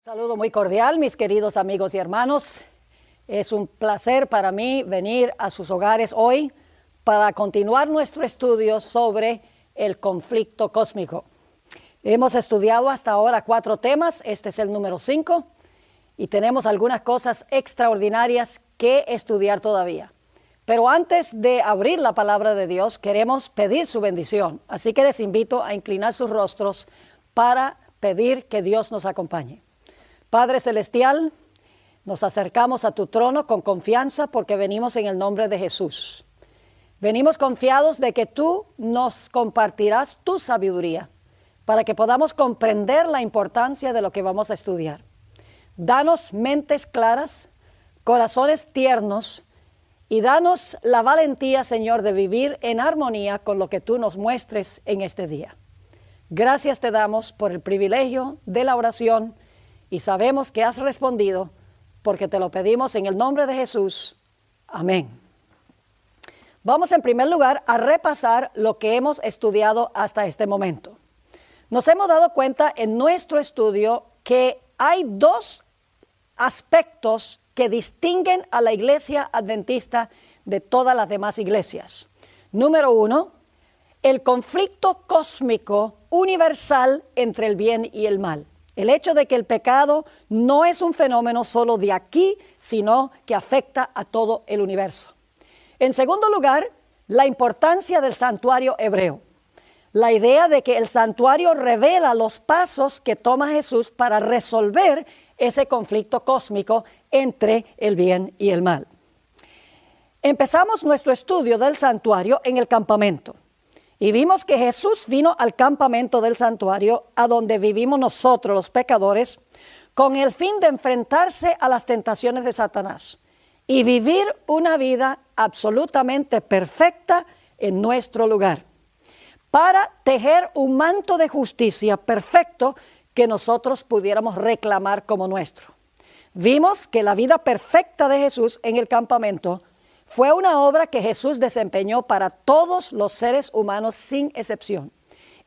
Saludo muy cordial, mis queridos amigos y hermanos. Es un placer para mí venir a sus hogares hoy para continuar nuestro estudio sobre el conflicto cósmico. Hemos estudiado hasta ahora 4 temas, este es el número 5, y tenemos algunas cosas extraordinarias que estudiar todavía. Pero antes de abrir la palabra de Dios, queremos pedir su bendición. Así que les invito a inclinar sus rostros para pedir que Dios nos acompañe. Padre Celestial, nos acercamos a tu trono con confianza porque venimos en el nombre de Jesús. Venimos confiados de que tú nos compartirás tu sabiduría para que podamos comprender la importancia de lo que vamos a estudiar. Danos mentes claras, corazones tiernos y danos la valentía, Señor, de vivir en armonía con lo que tú nos muestres en este día. Gracias te damos por el privilegio de la oración y sabemos que has respondido porque te lo pedimos en el nombre de Jesús. Amén. Vamos en primer lugar a repasar lo que hemos estudiado hasta este momento. Nos hemos dado cuenta en nuestro estudio que hay 2 aspectos que distinguen a la iglesia adventista de todas las demás iglesias. Número 1, el conflicto cósmico universal entre el bien y el mal. El hecho de que el pecado no es un fenómeno solo de aquí, sino que afecta a todo el universo. En segundo lugar, la importancia del santuario hebreo. La idea de que el santuario revela los pasos que toma Jesús para resolver ese conflicto cósmico entre el bien y el mal. Empezamos nuestro estudio del santuario en el campamento. Y vimos que Jesús vino al campamento del santuario, a donde vivimos nosotros los pecadores, con el fin de enfrentarse a las tentaciones de Satanás y vivir una vida absolutamente perfecta en nuestro lugar, para tejer un manto de justicia perfecto que nosotros pudiéramos reclamar como nuestro. Vimos que la vida perfecta de Jesús en el campamento fue una obra que Jesús desempeñó para todos los seres humanos sin excepción.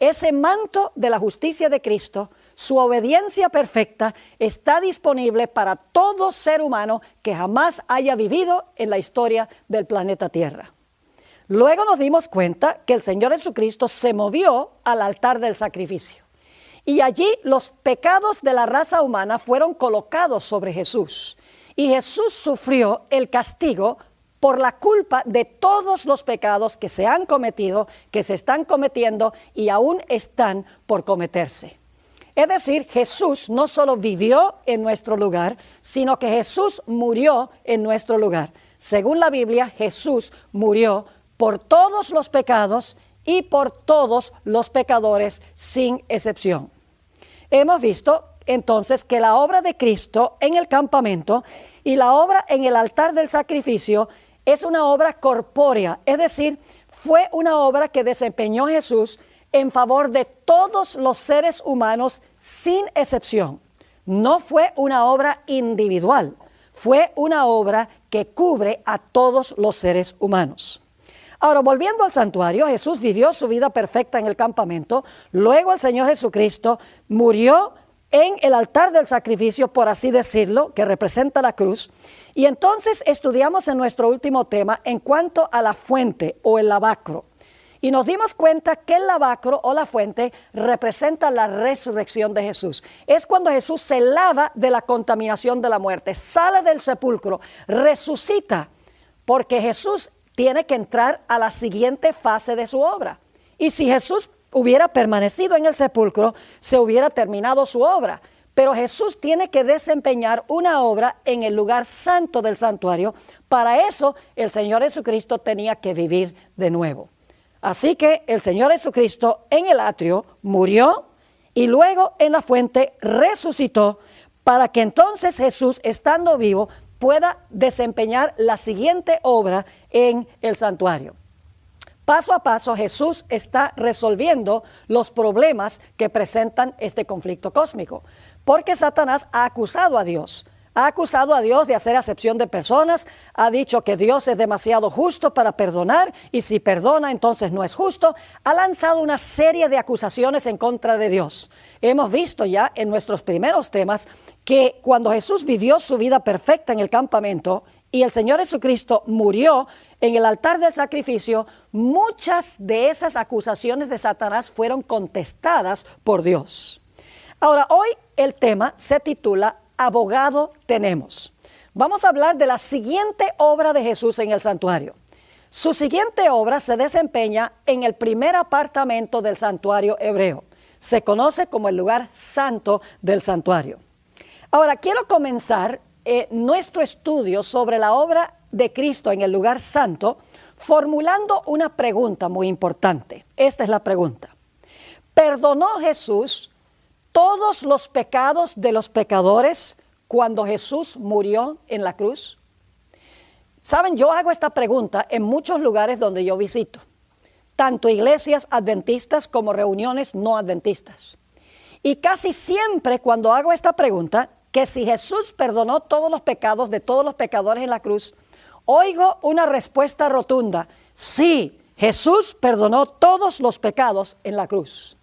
Ese manto de la justicia de Cristo, su obediencia perfecta, está disponible para todo ser humano que jamás haya vivido en la historia del planeta Tierra. Luego nos dimos cuenta que el Señor Jesucristo se movió al altar del sacrificio. Y allí los pecados de la raza humana fueron colocados sobre Jesús. Y Jesús sufrió el castigo por la culpa de todos los pecados que se han cometido, que se están cometiendo y aún están por cometerse. Es decir, Jesús no solo vivió en nuestro lugar, sino que Jesús murió en nuestro lugar. Según la Biblia, Jesús murió por todos los pecados y por todos los pecadores sin excepción. Hemos visto entonces que la obra de Cristo en el campamento y la obra en el altar del sacrificio es una obra corpórea, es decir, fue una obra que desempeñó Jesús en favor de todos los seres humanos sin excepción. No fue una obra individual, fue una obra que cubre a todos los seres humanos. Ahora, volviendo al santuario, Jesús vivió su vida perfecta en el campamento, luego el Señor Jesucristo murió en el altar del sacrificio, por así decirlo, que representa la cruz. Y entonces estudiamos en nuestro último tema en cuanto a la fuente o el lavacro. Y nos dimos cuenta que el lavacro o la fuente representa la resurrección de Jesús. Es cuando Jesús se lava de la contaminación de la muerte, sale del sepulcro, resucita, porque Jesús tiene que entrar a la siguiente fase de su obra. Y si Jesús hubiera permanecido en el sepulcro, se hubiera terminado su obra. Pero Jesús tiene que desempeñar una obra en el lugar santo del santuario. Para eso el Señor Jesucristo tenía que vivir de nuevo. Así que el Señor Jesucristo en el atrio murió y luego en la fuente resucitó para que entonces Jesús, estando vivo, pueda desempeñar la siguiente obra en el santuario. Paso a paso Jesús está resolviendo los problemas que presentan este conflicto cósmico, porque Satanás ha acusado a Dios. Ha acusado a Dios de hacer acepción de personas, ha dicho que Dios es demasiado justo para perdonar y si perdona entonces no es justo. Ha lanzado una serie de acusaciones en contra de Dios. Hemos visto ya en nuestros primeros temas que cuando Jesús vivió su vida perfecta en el campamento y el Señor Jesucristo murió en el altar del sacrificio, muchas de esas acusaciones de Satanás fueron contestadas por Dios. Ahora, hoy el tema se titula Abogado tenemos. Vamos a hablar de la siguiente obra de Jesús en el santuario. Su siguiente obra se desempeña en el primer apartamento del santuario hebreo. Se conoce como el lugar santo del santuario. Ahora, quiero comenzar nuestro estudio sobre la obra de Cristo en el lugar santo formulando una pregunta muy importante. Esta es la pregunta. ¿Perdonó Jesús todos los pecados de los pecadores cuando Jesús murió en la cruz? Saben, yo hago esta pregunta en muchos lugares donde yo visito, tanto iglesias adventistas como reuniones no adventistas. Y casi siempre cuando hago esta pregunta, que si Jesús perdonó todos los pecados de todos los pecadores en la cruz, oigo una respuesta rotunda: sí, Jesús perdonó todos los pecados en la cruz.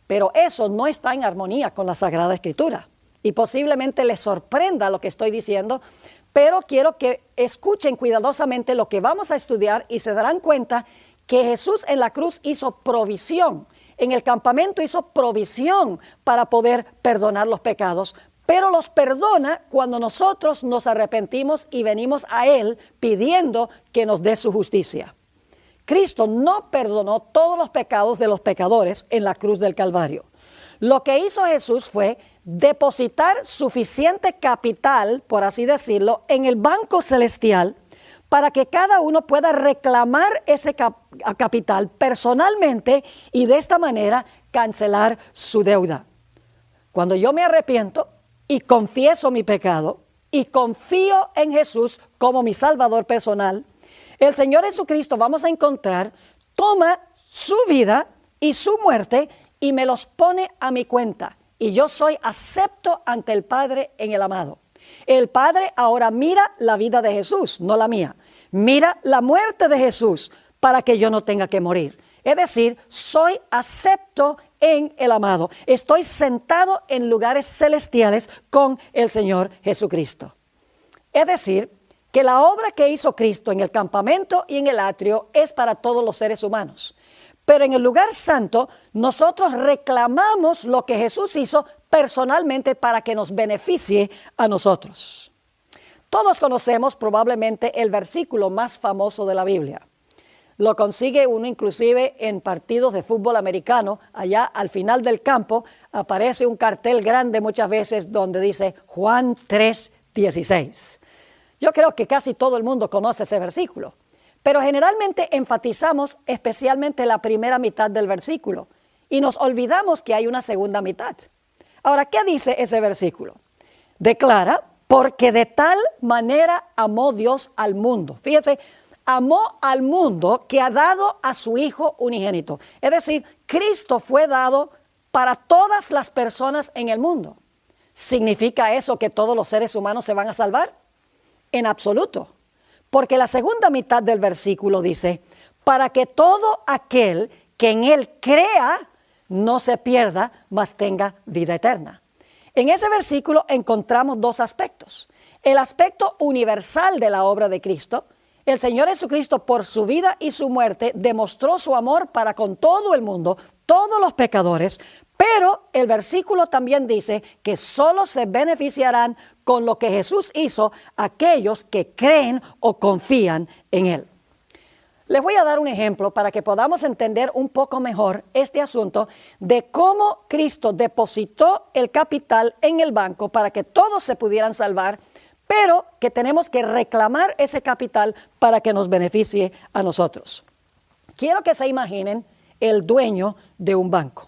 Pero eso no está en armonía con la Sagrada Escritura. Y posiblemente les sorprenda lo que estoy diciendo, pero quiero que escuchen cuidadosamente lo que vamos a estudiar y se darán cuenta que Jesús en la cruz hizo provisión. En el campamento hizo provisión para poder perdonar los pecados, pero los perdona cuando nosotros nos arrepentimos y venimos a Él pidiendo que nos dé su justicia. Cristo no perdonó todos los pecados de los pecadores en la cruz del Calvario. Lo que hizo Jesús fue depositar suficiente capital, por así decirlo, en el banco celestial para que cada uno pueda reclamar ese capital personalmente y de esta manera cancelar su deuda. Cuando yo me arrepiento y confieso mi pecado y confío en Jesús como mi Salvador personal, el Señor Jesucristo, vamos a encontrar, toma su vida y su muerte y me los pone a mi cuenta. Y yo soy acepto ante el Padre en el amado. El Padre ahora mira la vida de Jesús, no la mía. Mira la muerte de Jesús para que yo no tenga que morir. Es decir, soy acepto en el amado. Estoy sentado en lugares celestiales con el Señor Jesucristo. Es decir, que la obra que hizo Cristo en el campamento y en el atrio es para todos los seres humanos. Pero en el lugar santo, nosotros reclamamos lo que Jesús hizo personalmente para que nos beneficie a nosotros. Todos conocemos probablemente el versículo más famoso de la Biblia. Lo consigue uno inclusive en partidos de fútbol americano. Allá al final del campo aparece un cartel grande muchas veces donde dice Juan 3:16. Yo creo que casi todo el mundo conoce ese versículo, pero generalmente enfatizamos especialmente la primera mitad del versículo y nos olvidamos que hay una segunda mitad. Ahora, ¿qué dice ese versículo? Declara, porque de tal manera amó Dios al mundo. Fíjese, amó al mundo que ha dado a su Hijo unigénito. Es decir, Cristo fue dado para todas las personas en el mundo. ¿Significa eso que todos los seres humanos se van a salvar? En absoluto, porque la segunda mitad del versículo dice, para que todo aquel que en Él crea no se pierda, mas tenga vida eterna. En ese versículo encontramos dos aspectos. El aspecto universal de la obra de Cristo. El Señor Jesucristo, por su vida y su muerte, demostró su amor para con todo el mundo, todos los pecadores. Pero el versículo también dice que solo se beneficiarán con lo que Jesús hizo aquellos que creen o confían en Él. Les voy a dar un ejemplo para que podamos entender un poco mejor este asunto de cómo Cristo depositó el capital en el banco para que todos se pudieran salvar, pero que tenemos que reclamar ese capital para que nos beneficie a nosotros. Quiero que se imaginen el dueño de un banco.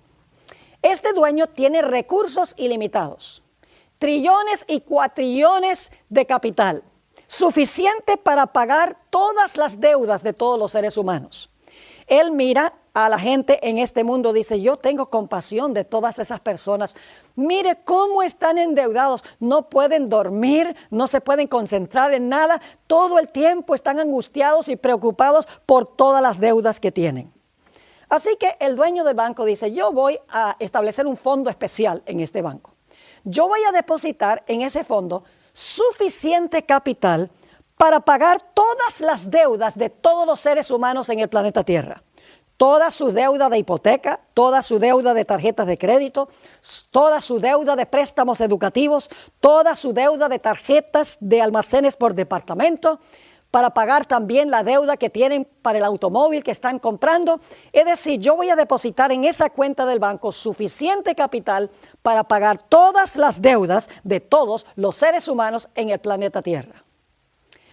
Este dueño tiene recursos ilimitados, trillones y cuatrillones de capital, suficiente para pagar todas las deudas de todos los seres humanos. Él mira a la gente en este mundo, dice, yo tengo compasión de todas esas personas. Mire cómo están endeudados, no pueden dormir, no se pueden concentrar en nada, todo el tiempo están angustiados y preocupados por todas las deudas que tienen. Así que el dueño del banco dice, yo voy a establecer un fondo especial en este banco. Yo voy a depositar en ese fondo suficiente capital para pagar todas las deudas de todos los seres humanos en el planeta Tierra. Toda su deuda de hipoteca, toda su deuda de tarjetas de crédito, toda su deuda de préstamos educativos, toda su deuda de tarjetas de almacenes por departamento, para pagar también la deuda que tienen para el automóvil que están comprando. Es decir, yo voy a depositar en esa cuenta del banco suficiente capital para pagar todas las deudas de todos los seres humanos en el planeta Tierra.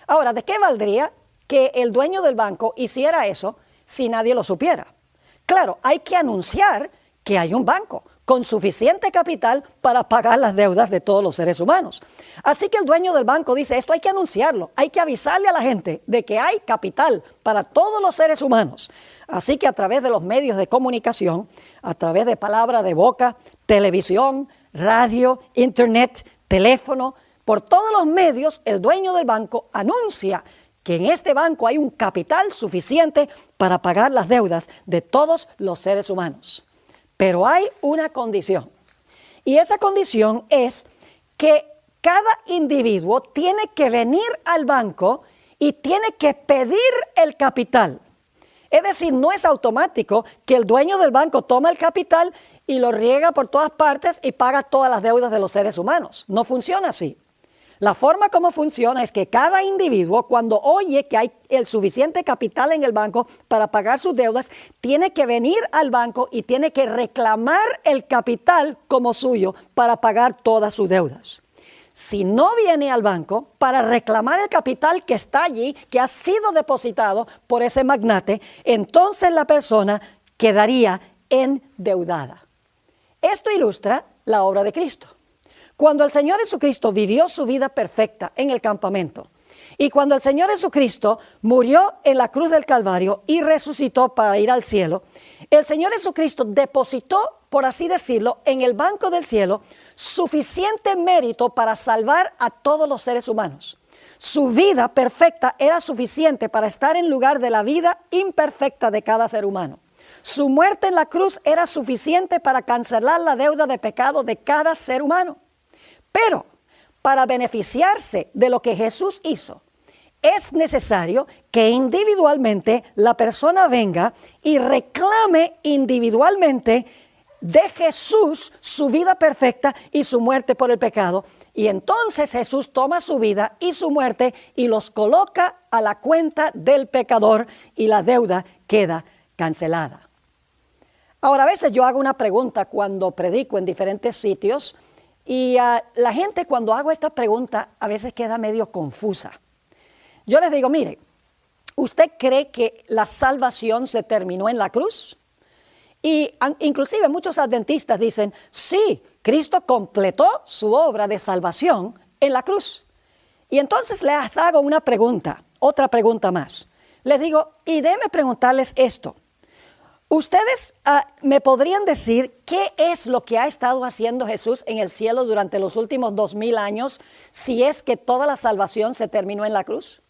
Ahora, ¿de qué valdría que el dueño del banco hiciera eso si nadie lo supiera? Claro, hay que anunciar que hay un banco con suficiente capital para pagar las deudas de todos los seres humanos. Así que el dueño del banco dice, esto hay que anunciarlo, hay que avisarle a la gente de que hay capital para todos los seres humanos. Así que a través de los medios de comunicación, a través de palabra de boca, televisión, radio, internet, teléfono, por todos los medios, el dueño del banco anuncia que en este banco hay un capital suficiente para pagar las deudas de todos los seres humanos. Pero hay una condición, y esa condición es que cada individuo tiene que venir al banco y tiene que pedir el capital. Es decir, no es automático que el dueño del banco toma el capital y lo riega por todas partes y paga todas las deudas de los seres humanos. No funciona así. La forma como funciona es que cada individuo, cuando oye que hay el suficiente capital en el banco para pagar sus deudas, tiene que venir al banco y tiene que reclamar el capital como suyo para pagar todas sus deudas. Si no viene al banco para reclamar el capital que está allí, que ha sido depositado por ese magnate, entonces la persona quedaría endeudada. Esto ilustra la obra de Cristo. Cuando el Señor Jesucristo vivió su vida perfecta en el campamento y cuando el Señor Jesucristo murió en la cruz del Calvario y resucitó para ir al cielo, el Señor Jesucristo depositó, por así decirlo, en el banco del cielo suficiente mérito para salvar a todos los seres humanos. Su vida perfecta era suficiente para estar en lugar de la vida imperfecta de cada ser humano. Su muerte en la cruz era suficiente para cancelar la deuda de pecado de cada ser humano. Pero para beneficiarse de lo que Jesús hizo, es necesario que individualmente la persona venga y reclame individualmente de Jesús su vida perfecta y su muerte por el pecado. Y entonces Jesús toma su vida y su muerte y los coloca a la cuenta del pecador y la deuda queda cancelada. Ahora, a veces yo hago una pregunta cuando predico en diferentes sitios. Y la gente cuando hago esta pregunta a veces queda medio confusa. Yo les digo, mire, ¿usted cree que la salvación se terminó en la cruz? Y inclusive muchos adventistas dicen, sí, Cristo completó su obra de salvación en la cruz. Y entonces les hago una pregunta, otra pregunta más. Les digo, y déjenme preguntarles esto. Ustedes me podrían decir qué es lo que ha estado haciendo Jesús en el cielo durante los últimos 2000 años, si es que toda la salvación se terminó en la cruz.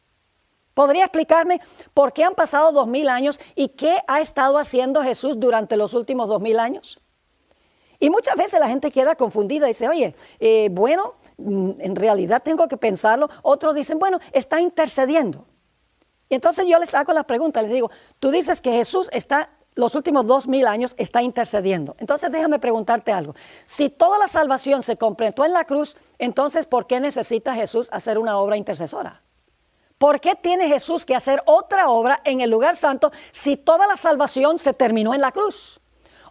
¿Podría explicarme por qué han pasado 2000 años y qué ha estado haciendo Jesús durante los últimos 2000 años? Y muchas veces la gente queda confundida y dice, oye, bueno, en realidad tengo que pensarlo. Otros dicen, bueno, está intercediendo. Y entonces yo les hago la pregunta, les digo, tú dices que Jesús está los últimos 2000 años está intercediendo. Entonces déjame preguntarte algo. Si toda la salvación se completó en la cruz, entonces ¿por qué necesita Jesús hacer una obra intercesora? ¿Por qué tiene Jesús que hacer otra obra en el lugar santo si toda la salvación se terminó en la cruz?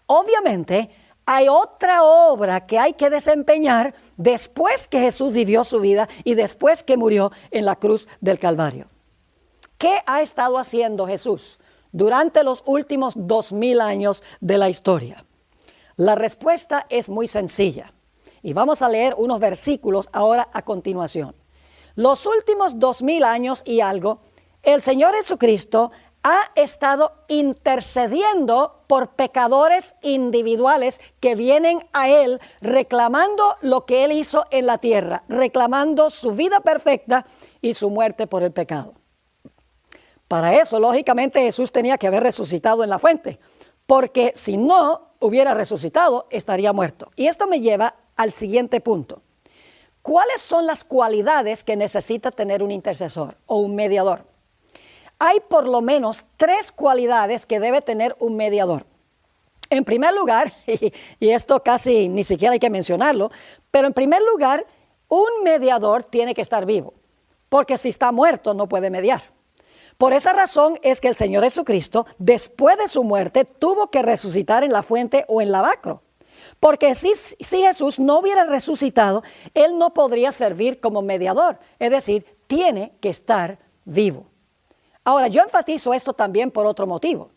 Obviamente hay otra obra que hay que desempeñar después que Jesús vivió su vida y después que murió en la cruz del Calvario. ¿Qué ha estado haciendo Jesús durante los últimos 2000 años de la historia? La respuesta es muy sencilla y vamos a leer unos versículos ahora a continuación. Los últimos 2000 años y algo, el Señor Jesucristo ha estado intercediendo por pecadores individuales que vienen a Él reclamando lo que Él hizo en la tierra, reclamando su vida perfecta y su muerte por el pecado. Para eso, lógicamente, Jesús tenía que haber resucitado en la fuente, porque si no hubiera resucitado, estaría muerto. Y esto me lleva al siguiente punto. ¿Cuáles son las cualidades que necesita tener un intercesor o un mediador? Hay por lo menos 3 cualidades que debe tener un mediador. En primer lugar, y esto casi ni siquiera hay que mencionarlo, pero en primer lugar, un mediador tiene que estar vivo, porque si está muerto no puede mediar. Por esa razón es que el Señor Jesucristo, después de su muerte, tuvo que resucitar en la fuente o en lavacro. Porque si Jesús no hubiera resucitado, Él no podría servir como mediador. Es decir, tiene que estar vivo. Ahora, yo enfatizo esto también por otro motivo.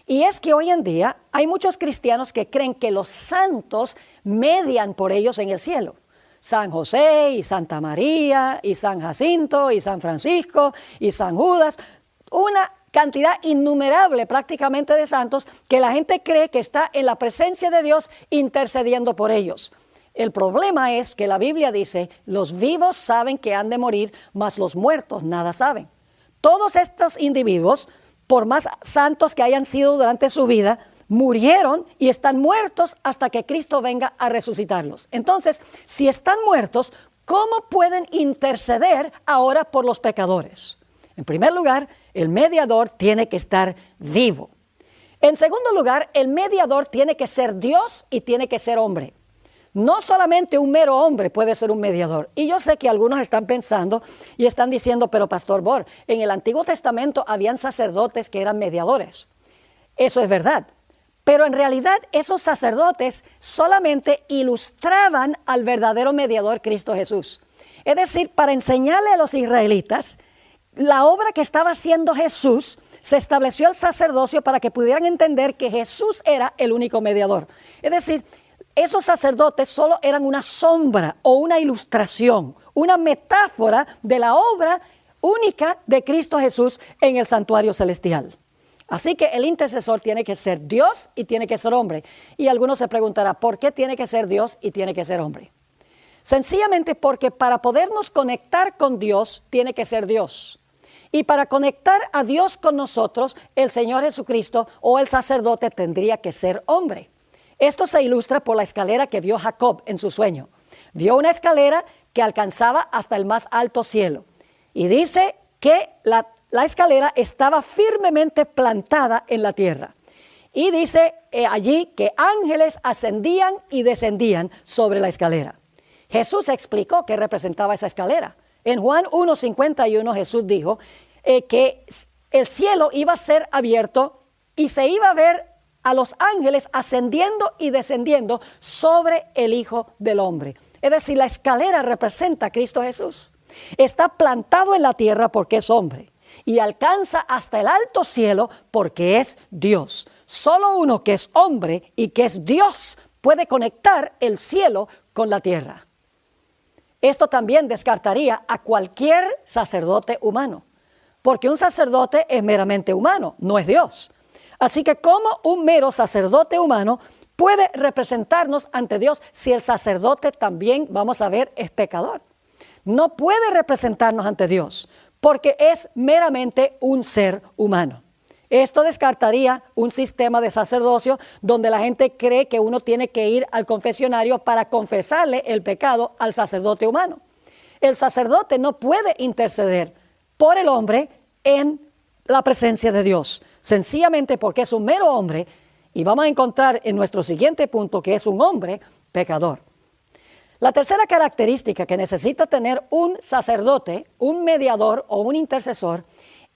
Y es que hoy en día hay muchos cristianos que creen que los santos median por ellos en el cielo. San José y Santa María y San Jacinto y San Francisco y San Judas. Una cantidad innumerable prácticamente de santos que la gente cree que está en la presencia de Dios intercediendo por ellos. El problema es que la Biblia dice, los vivos saben que han de morir, mas los muertos nada saben. Todos estos individuos, por más santos que hayan sido durante su vida, murieron y están muertos hasta que Cristo venga a resucitarlos. Entonces, si están muertos, ¿cómo pueden interceder ahora por los pecadores? En primer lugar, el mediador tiene que estar vivo. En segundo lugar, el mediador tiene que ser Dios y tiene que ser hombre. No solamente un mero hombre puede ser un mediador. Y yo sé que algunos están pensando y están diciendo, pero Pastor Bor, en el Antiguo Testamento habían sacerdotes que eran mediadores. Eso es verdad. Pero en realidad esos sacerdotes solamente ilustraban al verdadero mediador Cristo Jesús. Es decir, para enseñarle a los israelitas la obra que estaba haciendo Jesús, se estableció el sacerdocio para que pudieran entender que Jesús era el único mediador. Es decir, esos sacerdotes solo eran una sombra o una ilustración, una metáfora de la obra única de Cristo Jesús en el santuario celestial. Así que el intercesor tiene que ser Dios y tiene que ser hombre. Y algunos se preguntarán, ¿por qué tiene que ser Dios y tiene que ser hombre? Sencillamente porque para podernos conectar con Dios, tiene que ser Dios. Y para conectar a Dios con nosotros, el Señor Jesucristo o el sacerdote tendría que ser hombre. Esto se ilustra por la escalera que vio Jacob en su sueño. Vio una escalera que alcanzaba hasta el más alto cielo. Y dice que la escalera estaba firmemente plantada en la tierra. Y dice allí que ángeles ascendían y descendían sobre la escalera. Jesús explicó qué representaba esa escalera. En Juan 1:51 Jesús dijo que el cielo iba a ser abierto y se iba a ver a los ángeles ascendiendo y descendiendo sobre el Hijo del Hombre. Es decir, la escalera representa a Cristo Jesús. Está plantado en la tierra porque es hombre y alcanza hasta el alto cielo porque es Dios. Solo uno que es hombre y que es Dios puede conectar el cielo con la tierra. Esto también descartaría a cualquier sacerdote humano, porque un sacerdote es meramente humano, no es Dios. Así que ¿cómo un mero sacerdote humano puede representarnos ante Dios si el sacerdote también, vamos a ver, es pecador? No puede representarnos ante Dios porque es meramente un ser humano. Esto descartaría un sistema de sacerdocio donde la gente cree que uno tiene que ir al confesionario para confesarle el pecado al sacerdote humano. El sacerdote no puede interceder por el hombre en la presencia de Dios, sencillamente porque es un mero hombre y vamos a encontrar en nuestro siguiente punto que es un hombre pecador. La tercera característica que necesita tener un sacerdote, un mediador o un intercesor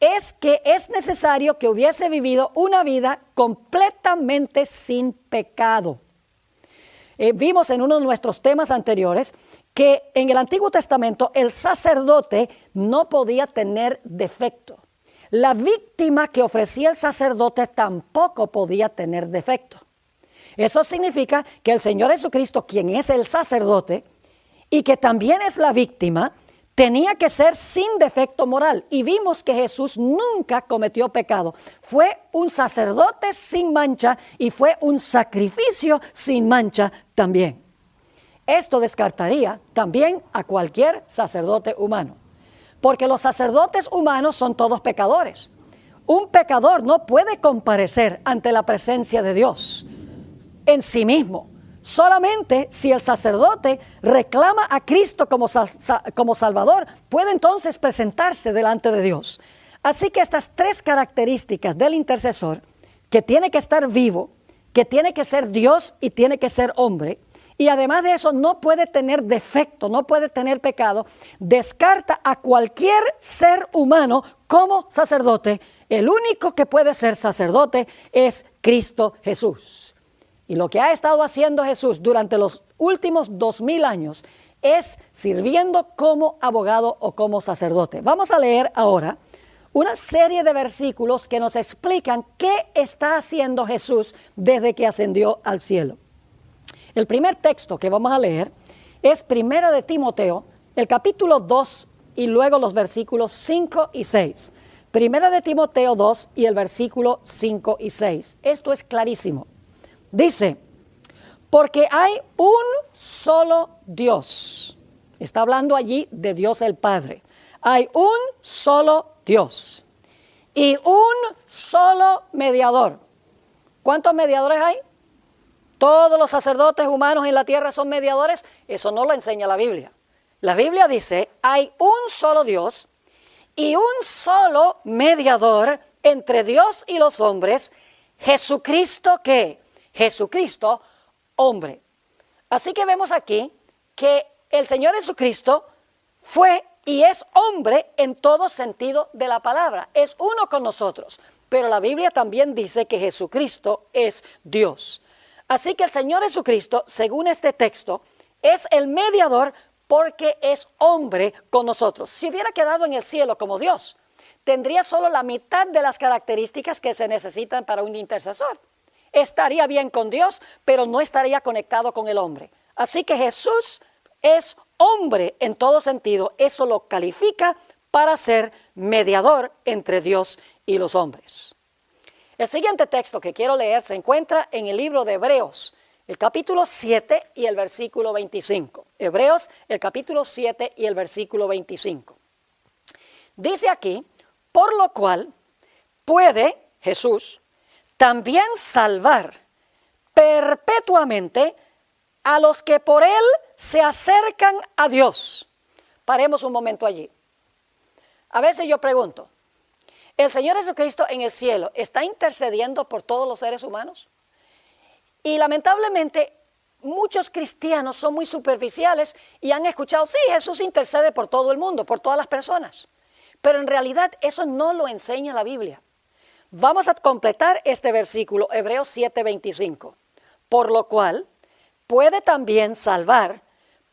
es que es necesario que hubiese vivido una vida completamente sin pecado. Vimos en uno de nuestros temas anteriores que en el Antiguo Testamento el sacerdote no podía tener defecto. La víctima que ofrecía el sacerdote tampoco podía tener defecto. Eso significa que el Señor Jesucristo, quien es el sacerdote y que también es la víctima, tenía que ser sin defecto moral. Y vimos que Jesús nunca cometió pecado. Fue un sacerdote sin mancha y fue un sacrificio sin mancha también. Esto descartaría también a cualquier sacerdote humano, porque los sacerdotes humanos son todos pecadores. Un pecador no puede comparecer ante la presencia de Dios en sí mismo. Solamente si el sacerdote reclama a Cristo como Salvador, puede entonces presentarse delante de Dios. Así que estas tres características del intercesor, que tiene que estar vivo, que tiene que ser Dios y tiene que ser hombre, y además de eso no puede tener defecto, no puede tener pecado, descarta a cualquier ser humano como sacerdote. El único que puede ser sacerdote es Cristo Jesús. Y lo que ha estado haciendo Jesús durante los últimos 2000 años es sirviendo como abogado o como sacerdote. Vamos a leer ahora una serie de versículos que nos explican qué está haciendo Jesús desde que ascendió al cielo. El primer texto que vamos a leer es 1 de Timoteo, el capítulo 2 y luego los versículos 5 y 6. 1 de Timoteo 2 y el versículo 5 y 6. Esto es clarísimo. Dice, porque hay un solo Dios. Está hablando allí de Dios el Padre. Hay un solo Dios y un solo mediador. ¿Cuántos mediadores hay? ¿Todos los sacerdotes humanos en la tierra son mediadores? Eso no lo enseña la Biblia. La Biblia dice, hay un solo Dios y un solo mediador entre Dios y los hombres, Jesucristo, ¿qué? Jesucristo, hombre. Así que vemos aquí que el Señor Jesucristo fue y es hombre en todo sentido de la palabra. Es uno con nosotros. Pero la Biblia también dice que Jesucristo es Dios. Así que el Señor Jesucristo, según este texto, es el mediador porque es hombre con nosotros. Si hubiera quedado en el cielo como Dios, tendría solo la mitad de las características que se necesitan para un intercesor. Estaría bien con Dios, pero no estaría conectado con el hombre. Así que Jesús es hombre en todo sentido. Eso lo califica para ser mediador entre Dios y los hombres. El siguiente texto que quiero leer se encuentra en el libro de Hebreos, el capítulo 7 y el versículo 25. Hebreos, el capítulo 7 y el versículo 25. Dice aquí, por lo cual puede Jesús también salvar perpetuamente a los que por él se acercan a Dios. Paremos un momento allí. A veces yo pregunto, ¿el Señor Jesucristo en el cielo está intercediendo por todos los seres humanos? Y lamentablemente muchos cristianos son muy superficiales y han escuchado, sí, Jesús intercede por todo el mundo, por todas las personas. Pero en realidad eso no lo enseña la Biblia. Vamos a completar este versículo, Hebreos 7:25. Por lo cual puede también salvar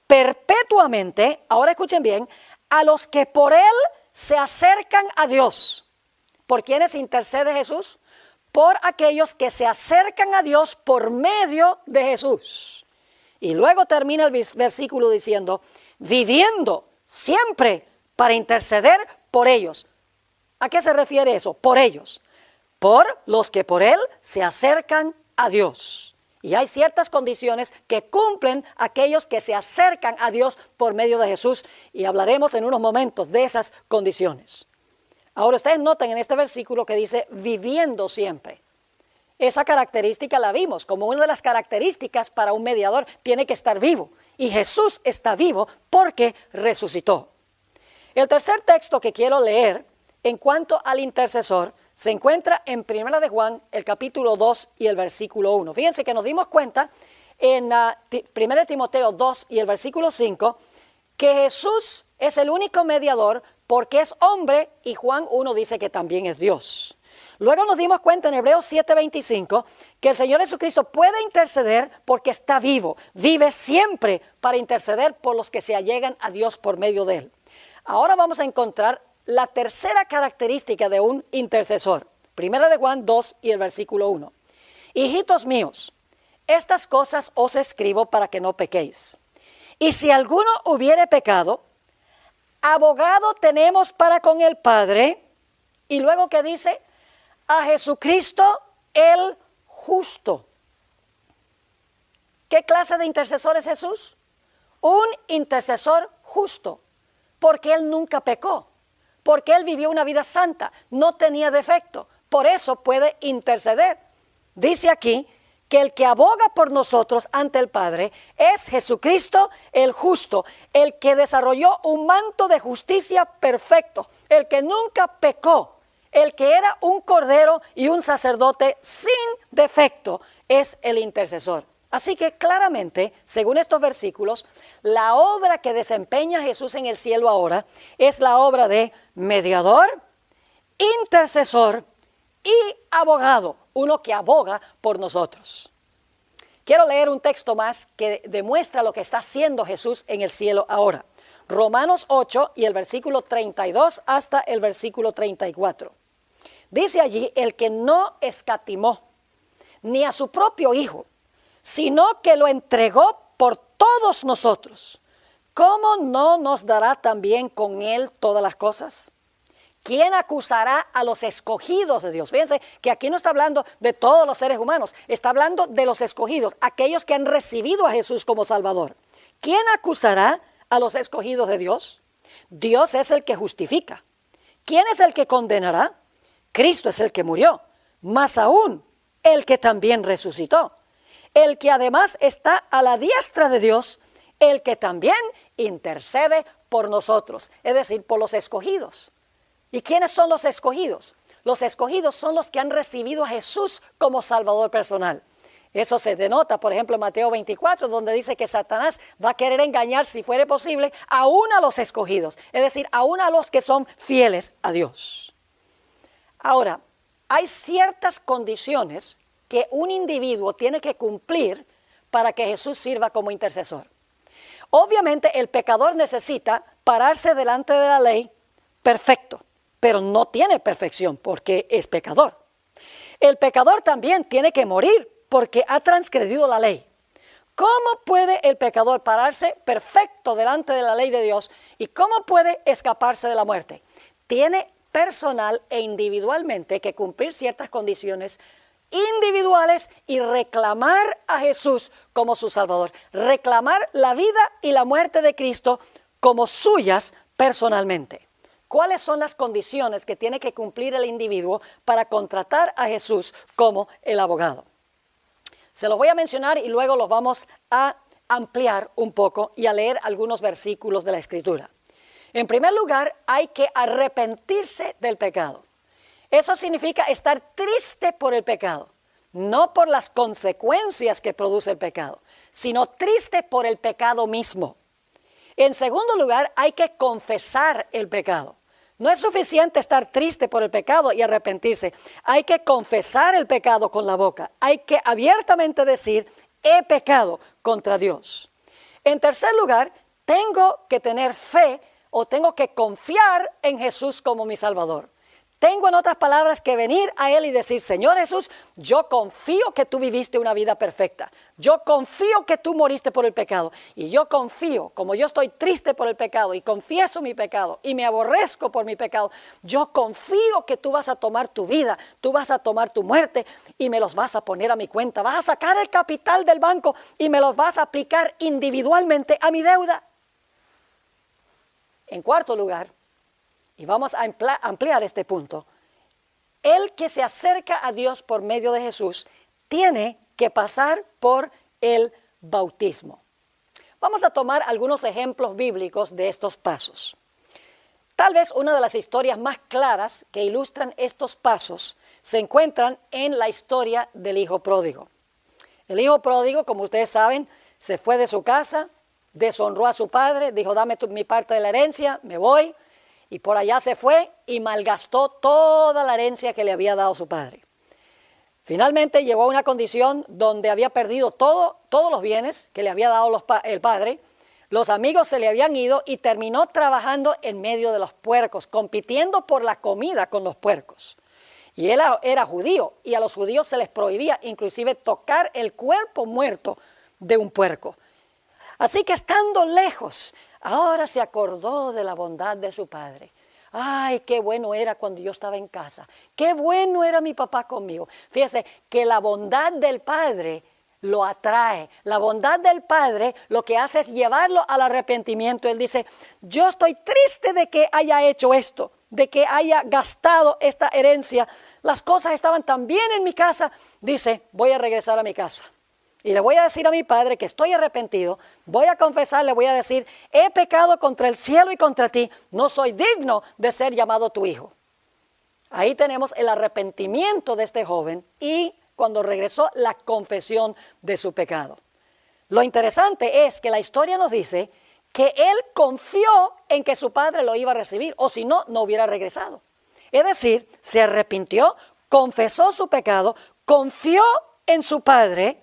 perpetuamente, ahora escuchen bien, a los que por él se acercan a Dios. ¿Por quiénes intercede Jesús? Por aquellos que se acercan a Dios por medio de Jesús. Y luego termina el versículo diciendo, viviendo siempre para interceder por ellos. ¿A qué se refiere eso? Por ellos. Por los que por él se acercan a Dios. Y hay ciertas condiciones que cumplen aquellos que se acercan a Dios por medio de Jesús. Y hablaremos en unos momentos de esas condiciones. Ahora ustedes noten en este versículo que dice viviendo siempre. Esa característica la vimos como una de las características para un mediador, tiene que estar vivo. Y Jesús está vivo porque resucitó. El tercer texto que quiero leer en cuanto al intercesor se encuentra en 1 de Juan, el capítulo 2 y el versículo 1. Fíjense que nos dimos cuenta en 1 de Timoteo 2 y el versículo 5 que Jesús es el único mediador porque es hombre y Juan 1 dice que también es Dios. Luego nos dimos cuenta en Hebreos 7:25 que el Señor Jesucristo puede interceder porque está vivo, vive siempre para interceder por los que se allegan a Dios por medio de él. Ahora vamos a encontrar la tercera característica de un intercesor. 1 de Juan 2 y el versículo 1. Hijitos míos, estas cosas os escribo para que no pequéis. Y si alguno hubiere pecado, abogado tenemos para con el Padre, y luego que dice, a Jesucristo el justo. ¿Qué clase de intercesor es Jesús? Un intercesor justo, porque Él nunca pecó, porque Él vivió una vida santa, no tenía defecto, por eso puede interceder. Dice aquí que el que aboga por nosotros ante el Padre es Jesucristo el justo, el que desarrolló un manto de justicia perfecto, el que nunca pecó, el que era un cordero y un sacerdote sin defecto, es el intercesor. Así que claramente, según estos versículos, la obra que desempeña Jesús en el cielo ahora es la obra de mediador, intercesor y abogado, uno que aboga por nosotros. Quiero leer un texto más que demuestra lo que está haciendo Jesús en el cielo ahora. Romanos 8 y el versículo 32 hasta el versículo 34. Dice allí, el que no escatimó ni a su propio Hijo, sino que lo entregó por todos nosotros, ¿cómo no nos dará también con Él todas las cosas? ¿Quién acusará a los escogidos de Dios? Fíjense que aquí no está hablando de todos los seres humanos, está hablando de los escogidos, aquellos que han recibido a Jesús como Salvador. ¿Quién acusará a los escogidos de Dios? Dios es el que justifica. ¿Quién es el que condenará? Cristo es el que murió, más aún el que también resucitó, el que además está a la diestra de Dios, el que también intercede por nosotros, es decir, por los escogidos. ¿Y quiénes son los escogidos? Los escogidos son los que han recibido a Jesús como Salvador personal. Eso se denota, por ejemplo, en Mateo 24, donde dice que Satanás va a querer engañar, si fuere posible, aún a los escogidos, es decir, aún a los que son fieles a Dios. Ahora, hay ciertas condiciones que un individuo tiene que cumplir para que Jesús sirva como intercesor. Obviamente el pecador necesita pararse delante de la ley perfecto, pero no tiene perfección porque es pecador. El pecador también tiene que morir porque ha transgredido la ley. ¿Cómo puede el pecador pararse perfecto delante de la ley de Dios y cómo puede escaparse de la muerte? Tiene personal e individualmente que cumplir ciertas condiciones individuales y reclamar a Jesús como su Salvador, reclamar la vida y la muerte de Cristo como suyas personalmente. ¿Cuáles son las condiciones que tiene que cumplir el individuo para contratar a Jesús como el abogado? Se los voy a mencionar y luego los vamos a ampliar un poco y a leer algunos versículos de la Escritura. En primer lugar, hay que arrepentirse del pecado. Eso significa estar triste por el pecado, no por las consecuencias que produce el pecado, sino triste por el pecado mismo. En segundo lugar, hay que confesar el pecado. No es suficiente estar triste por el pecado y arrepentirse. Hay que confesar el pecado con la boca. Hay que abiertamente decir, he pecado contra Dios. En tercer lugar, tengo que tener fe o tengo que confiar en Jesús como mi Salvador. Tengo, en otras palabras, que venir a Él y decir, Señor Jesús, yo confío que tú viviste una vida perfecta. Yo confío que tú moriste por el pecado. Y yo confío, como yo estoy triste por el pecado y confieso mi pecado y me aborrezco por mi pecado, yo confío que tú vas a tomar tu vida, tú vas a tomar tu muerte y me los vas a poner a mi cuenta. Vas a sacar el capital del banco y me los vas a aplicar individualmente a mi deuda. En cuarto lugar, y vamos a ampliar este punto, el que se acerca a Dios por medio de Jesús tiene que pasar por el bautismo. Vamos a tomar algunos ejemplos bíblicos de estos pasos. Tal vez una de las historias más claras que ilustran estos pasos se encuentran en la historia del hijo pródigo. El hijo pródigo, como ustedes saben, se fue de su casa, deshonró a su padre, dijo, dame mi parte de la herencia, me voy. Y por allá se fue y malgastó toda la herencia que le había dado su padre. Finalmente llegó a una condición donde había perdido todos los bienes que le había dado el padre. Los amigos se le habían ido y terminó trabajando en medio de los puercos, compitiendo por la comida con los puercos. Y él era judío y a los judíos se les prohibía inclusive tocar el cuerpo muerto de un puerco. Así que estando lejos, Ahora se acordó de la bondad de su padre. Ay, qué bueno era cuando yo estaba en casa. Qué bueno era mi papá conmigo. Fíjese que la bondad del padre lo atrae. La bondad del padre lo que hace es llevarlo al arrepentimiento. Él dice, yo estoy triste de que haya hecho esto, de que haya gastado esta herencia. Las cosas estaban tan bien en mi casa. Dice, voy a regresar a mi casa. Y le voy a decir a mi padre que estoy arrepentido, voy a confesar, le voy a decir, he pecado contra el cielo y contra ti, no soy digno de ser llamado tu hijo. Ahí tenemos el arrepentimiento de este joven y cuando regresó la confesión de su pecado. Lo interesante es que la historia nos dice que él confió en que su padre lo iba a recibir, o si no, no hubiera regresado. Es decir, se arrepintió, confesó su pecado, confió en su padre.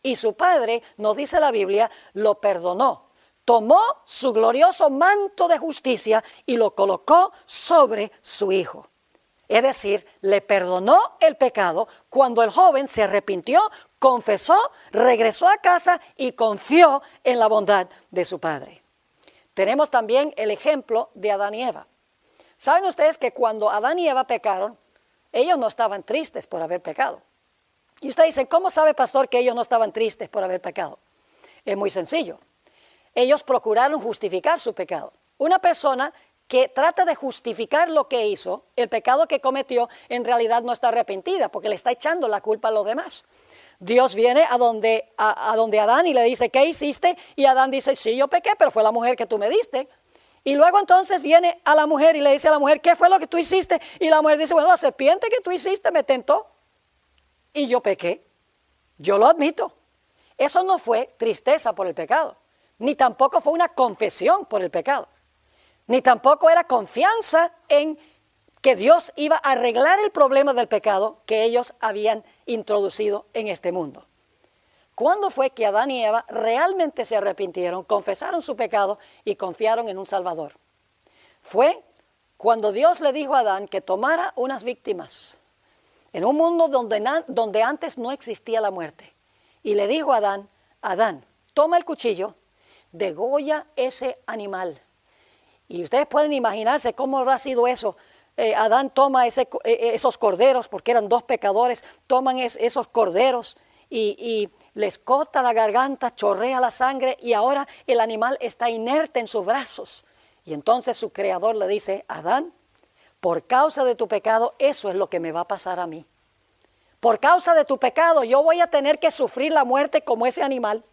Y su padre, nos dice la Biblia, lo perdonó. Tomó su glorioso manto de justicia y lo colocó sobre su hijo. Es decir, le perdonó el pecado cuando el joven se arrepintió, confesó, regresó a casa y confió en la bondad de su padre. Tenemos también el ejemplo de Adán y Eva. ¿Saben ustedes que cuando Adán y Eva pecaron, ellos no estaban tristes por haber pecado? Y usted dice, ¿cómo sabe, pastor, que ellos no estaban tristes por haber pecado? Es muy sencillo. Ellos procuraron justificar su pecado. Una persona que trata de justificar lo que hizo, el pecado que cometió, en realidad no está arrepentida porque le está echando la culpa a los demás. Dios viene a donde Adán y le dice, ¿qué hiciste? Y Adán dice, sí, yo pequé, pero fue la mujer que tú me diste. Y luego entonces viene a la mujer y le dice a la mujer, ¿qué fue lo que tú hiciste? Y la mujer dice, bueno, la serpiente que tú hiciste me tentó. Y yo pequé, yo lo admito. Eso no fue tristeza por el pecado, ni tampoco fue una confesión por el pecado, ni tampoco era confianza en que Dios iba a arreglar el problema del pecado que ellos habían introducido en este mundo. ¿Cuándo fue que Adán y Eva realmente se arrepintieron, confesaron su pecado y confiaron en un Salvador? Fue cuando Dios le dijo a Adán que tomara unas víctimas en un mundo donde antes no existía la muerte. Y le dijo a Adán, Adán, toma el cuchillo, degolla ese animal. Y ustedes pueden imaginarse cómo habrá sido eso. Adán toma esos corderos, porque eran dos pecadores, toman esos corderos y les corta la garganta, chorrea la sangre y ahora el animal está inerte en sus brazos. Y entonces su creador le dice, Adán, por causa de tu pecado, eso es lo que me va a pasar a mí. Por causa de tu pecado, yo voy a tener que sufrir la muerte como ese animal.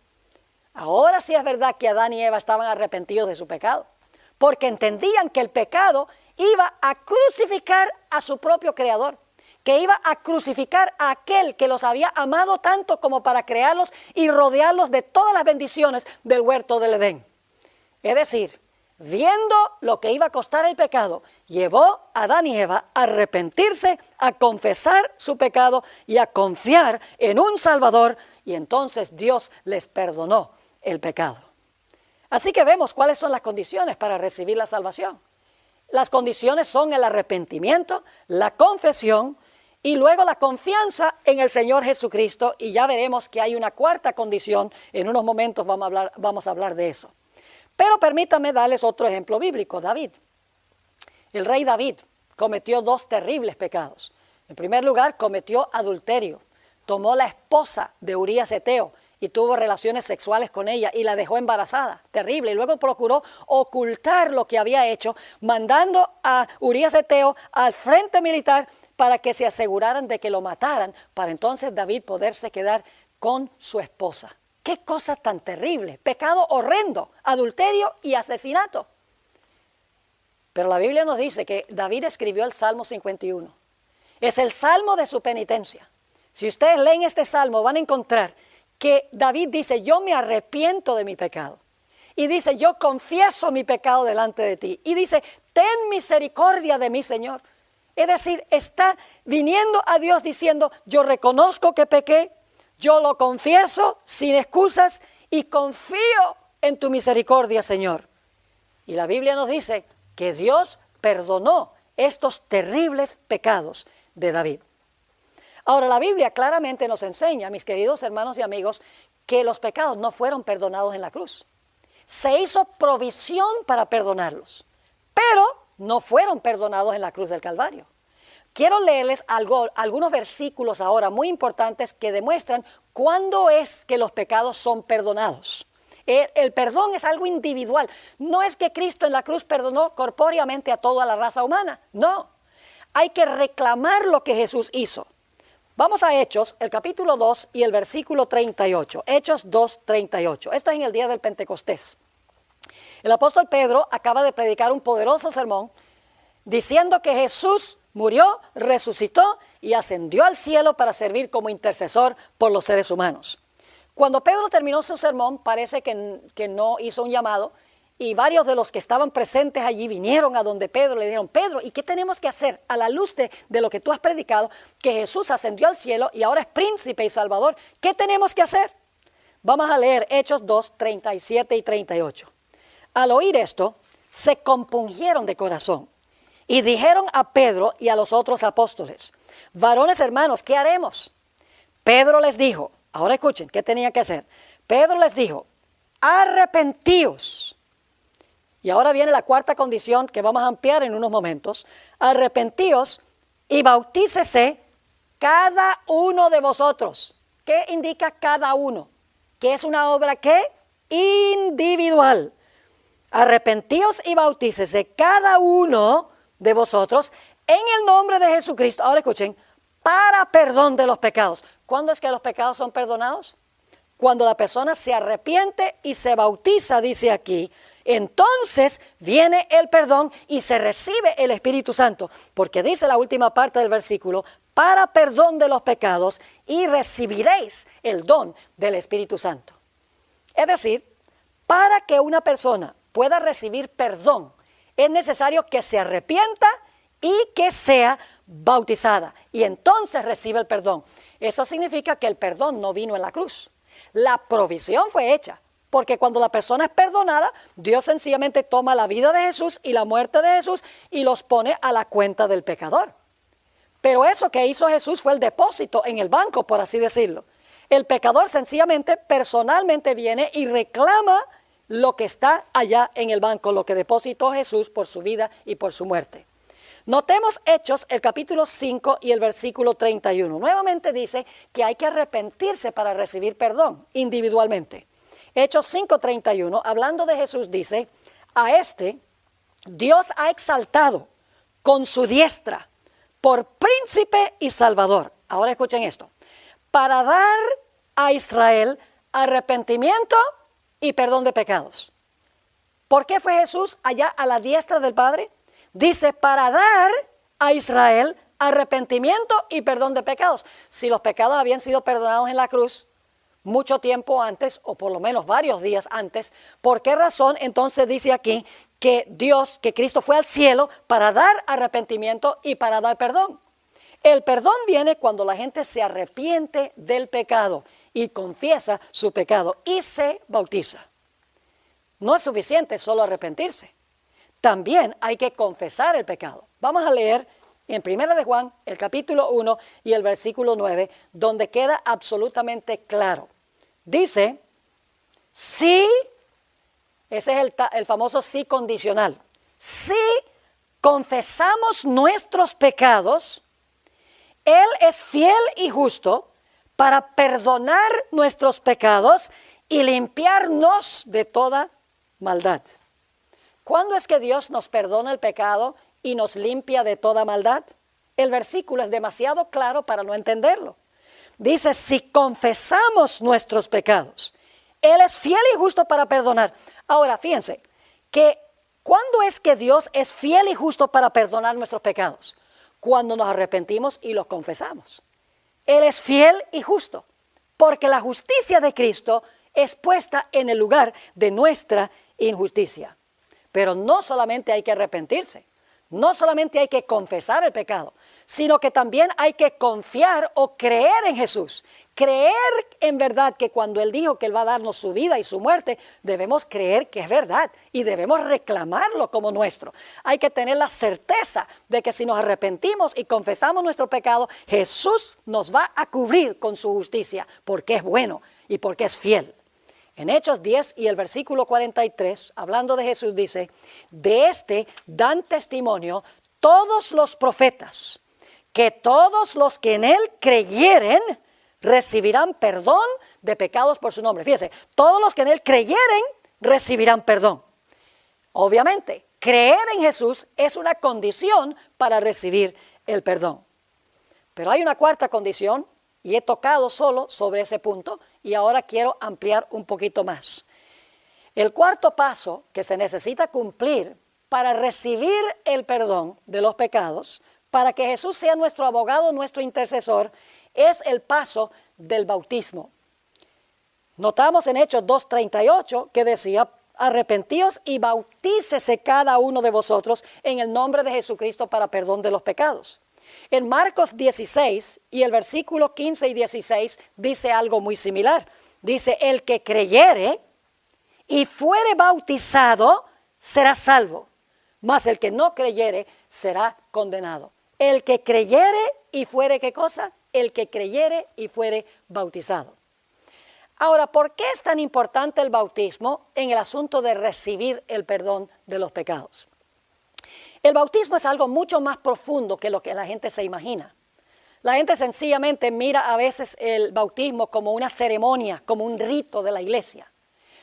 Ahora sí es verdad que Adán y Eva estaban arrepentidos de su pecado, porque entendían que el pecado iba a crucificar a su propio creador, que iba a crucificar a aquel que los había amado tanto como para crearlos y rodearlos de todas las bendiciones del huerto del Edén. Es decir, viendo lo que iba a costar el pecado, llevó a Adán y Eva a arrepentirse, a confesar su pecado y a confiar en un Salvador, y entonces Dios les perdonó el pecado. Así que vemos cuáles son las condiciones para recibir la salvación. Las condiciones son el arrepentimiento, la confesión y luego la confianza en el Señor Jesucristo, y ya veremos que hay una cuarta condición. En unos momentos vamos a hablar de eso. Pero permítanme darles otro ejemplo bíblico, David. El rey David cometió dos terribles pecados. En primer lugar, cometió adulterio. Tomó la esposa de Urías Eteo y tuvo relaciones sexuales con ella y la dejó embarazada. Terrible. Y luego procuró ocultar lo que había hecho, mandando a Urías Eteo al frente militar para que se aseguraran de que lo mataran, para entonces David poderse quedar con su esposa. ¡Qué cosa tan terrible! Pecado horrendo, adulterio y asesinato. Pero la Biblia nos dice que David escribió el Salmo 51. Es el salmo de su penitencia. Si ustedes leen este salmo van a encontrar que David dice, yo me arrepiento de mi pecado. Y dice, yo confieso mi pecado delante de ti. Y dice, ten misericordia de mí, Señor. Es decir, está viniendo a Dios diciendo, yo reconozco que pequé, yo lo confieso sin excusas y confío en tu misericordia, Señor. Y la Biblia nos dice que Dios perdonó estos terribles pecados de David. Ahora, la Biblia claramente nos enseña, mis queridos hermanos y amigos, que los pecados no fueron perdonados en la cruz, se hizo provisión para perdonarlos, pero no fueron perdonados en la cruz del Calvario. Quiero leerles algunos versículos ahora muy importantes que demuestran cuándo es que los pecados son perdonados. El perdón es algo individual. No es que Cristo en la cruz perdonó corpóreamente a toda la raza humana. No. Hay que reclamar lo que Jesús hizo. Vamos a Hechos, el capítulo 2 y el versículo 38. Hechos 2, 38. Esto es en el día del Pentecostés. El apóstol Pedro acaba de predicar un poderoso sermón diciendo que Jesús murió, resucitó y ascendió al cielo para servir como intercesor por los seres humanos. Cuando Pedro terminó su sermón, parece que no hizo un llamado y varios de los que estaban presentes allí vinieron a donde Pedro le dijeron, Pedro, ¿y qué tenemos que hacer a la luz de lo que tú has predicado? Que Jesús ascendió al cielo y ahora es príncipe y salvador. ¿Qué tenemos que hacer? Vamos a leer Hechos 2, 37 y 38. Al oír esto, se compungieron de corazón y dijeron a Pedro y a los otros apóstoles, varones hermanos, ¿qué haremos? Pedro les dijo, ahora escuchen, ¿qué tenía que hacer? Pedro les dijo, arrepentíos. Y ahora viene la cuarta condición que vamos a ampliar en unos momentos. Arrepentíos y bautícese cada uno de vosotros. ¿Qué indica cada uno? Que es una obra ¿qué? Individual. Arrepentíos y bautícese cada uno de vosotros en el nombre de Jesucristo. Ahora escuchen, para perdón de los pecados. ¿Cuándo es que los pecados son perdonados? Cuando la persona se arrepiente y se bautiza, dice aquí, entonces viene el perdón y se recibe el Espíritu Santo, porque dice la última parte del versículo, para perdón de los pecados y recibiréis el don del Espíritu Santo. Es decir, para que una persona pueda recibir perdón, es necesario que se arrepienta y que sea bautizada, y entonces recibe el perdón. Eso significa que el perdón no vino en la cruz. La provisión fue hecha, porque cuando la persona es perdonada, Dios sencillamente toma la vida de Jesús y la muerte de Jesús y los pone a la cuenta del pecador. Pero eso que hizo Jesús fue el depósito en el banco, por así decirlo. El pecador sencillamente, personalmente viene y reclama lo que está allá en el banco, lo que depositó Jesús por su vida y por su muerte. Notemos Hechos, el capítulo 5 y el versículo 31. Nuevamente dice que hay que arrepentirse para recibir perdón individualmente. Hechos 5:31, hablando de Jesús, dice, a este Dios ha exaltado con su diestra por príncipe y salvador. Ahora escuchen esto. Para dar a Israel arrepentimiento y perdón de pecados. ¿Por qué fue Jesús allá a la diestra del Padre? Dice, para dar a Israel arrepentimiento y perdón de pecados. Si los pecados habían sido perdonados en la cruz mucho tiempo antes, o por lo menos varios días antes, ¿por qué razón entonces dice aquí que que Cristo fue al cielo para dar arrepentimiento y para dar perdón? El perdón viene cuando la gente se arrepiente del pecado y confiesa su pecado y se bautiza. No es suficiente solo arrepentirse. También hay que confesar el pecado. Vamos a leer en 1 de Juan, el capítulo 1 y el versículo 9, donde queda absolutamente claro. Dice, sí, ese es el famoso sí condicional. Si confesamos nuestros pecados, Él es fiel y justo para perdonar nuestros pecados y limpiarnos de toda maldad. ¿Cuándo es que Dios nos perdona el pecado y nos limpia de toda maldad? El versículo es demasiado claro para no entenderlo. Dice, si confesamos nuestros pecados, Él es fiel y justo para perdonar. Ahora, fíjense, que ¿cuándo es que Dios es fiel y justo para perdonar nuestros pecados? Cuando nos arrepentimos y los confesamos. Él es fiel y justo, porque la justicia de Cristo es puesta en el lugar de nuestra injusticia. Pero no solamente hay que arrepentirse, no solamente hay que confesar el pecado, sino que también hay que confiar o creer en Jesús. Creer en verdad que cuando Él dijo que Él va a darnos su vida y su muerte, debemos creer que es verdad y debemos reclamarlo como nuestro. Hay que tener la certeza de que si nos arrepentimos y confesamos nuestro pecado, Jesús nos va a cubrir con su justicia porque es bueno y porque es fiel. En Hechos 10 y el versículo 43, hablando de Jesús, dice, de este dan testimonio todos los profetas, que todos los que en él creyeren recibirán perdón de pecados por su nombre. Fíjese, todos los que en él creyeren recibirán perdón. Obviamente, creer en Jesús es una condición para recibir el perdón. Pero hay una cuarta condición, y he tocado solo sobre ese punto, y ahora quiero ampliar un poquito más. El cuarto paso que se necesita cumplir para recibir el perdón de los pecados, para que Jesús sea nuestro abogado, nuestro intercesor, es el paso del bautismo. Notamos en Hechos 2:38 que decía, arrepentíos y bautícese cada uno de vosotros en el nombre de Jesucristo para perdón de los pecados. En Marcos 16 y el versículo 15 y 16 dice algo muy similar. Dice, el que creyere y fuere bautizado será salvo, mas el que no creyere será condenado. El que creyere y fuere, ¿qué cosa? El que creyere y fuere bautizado. Ahora, ¿por qué es tan importante el bautismo en el asunto de recibir el perdón de los pecados? El bautismo es algo mucho más profundo que lo que la gente se imagina. La gente sencillamente mira a veces el bautismo como una ceremonia, como un rito de la iglesia.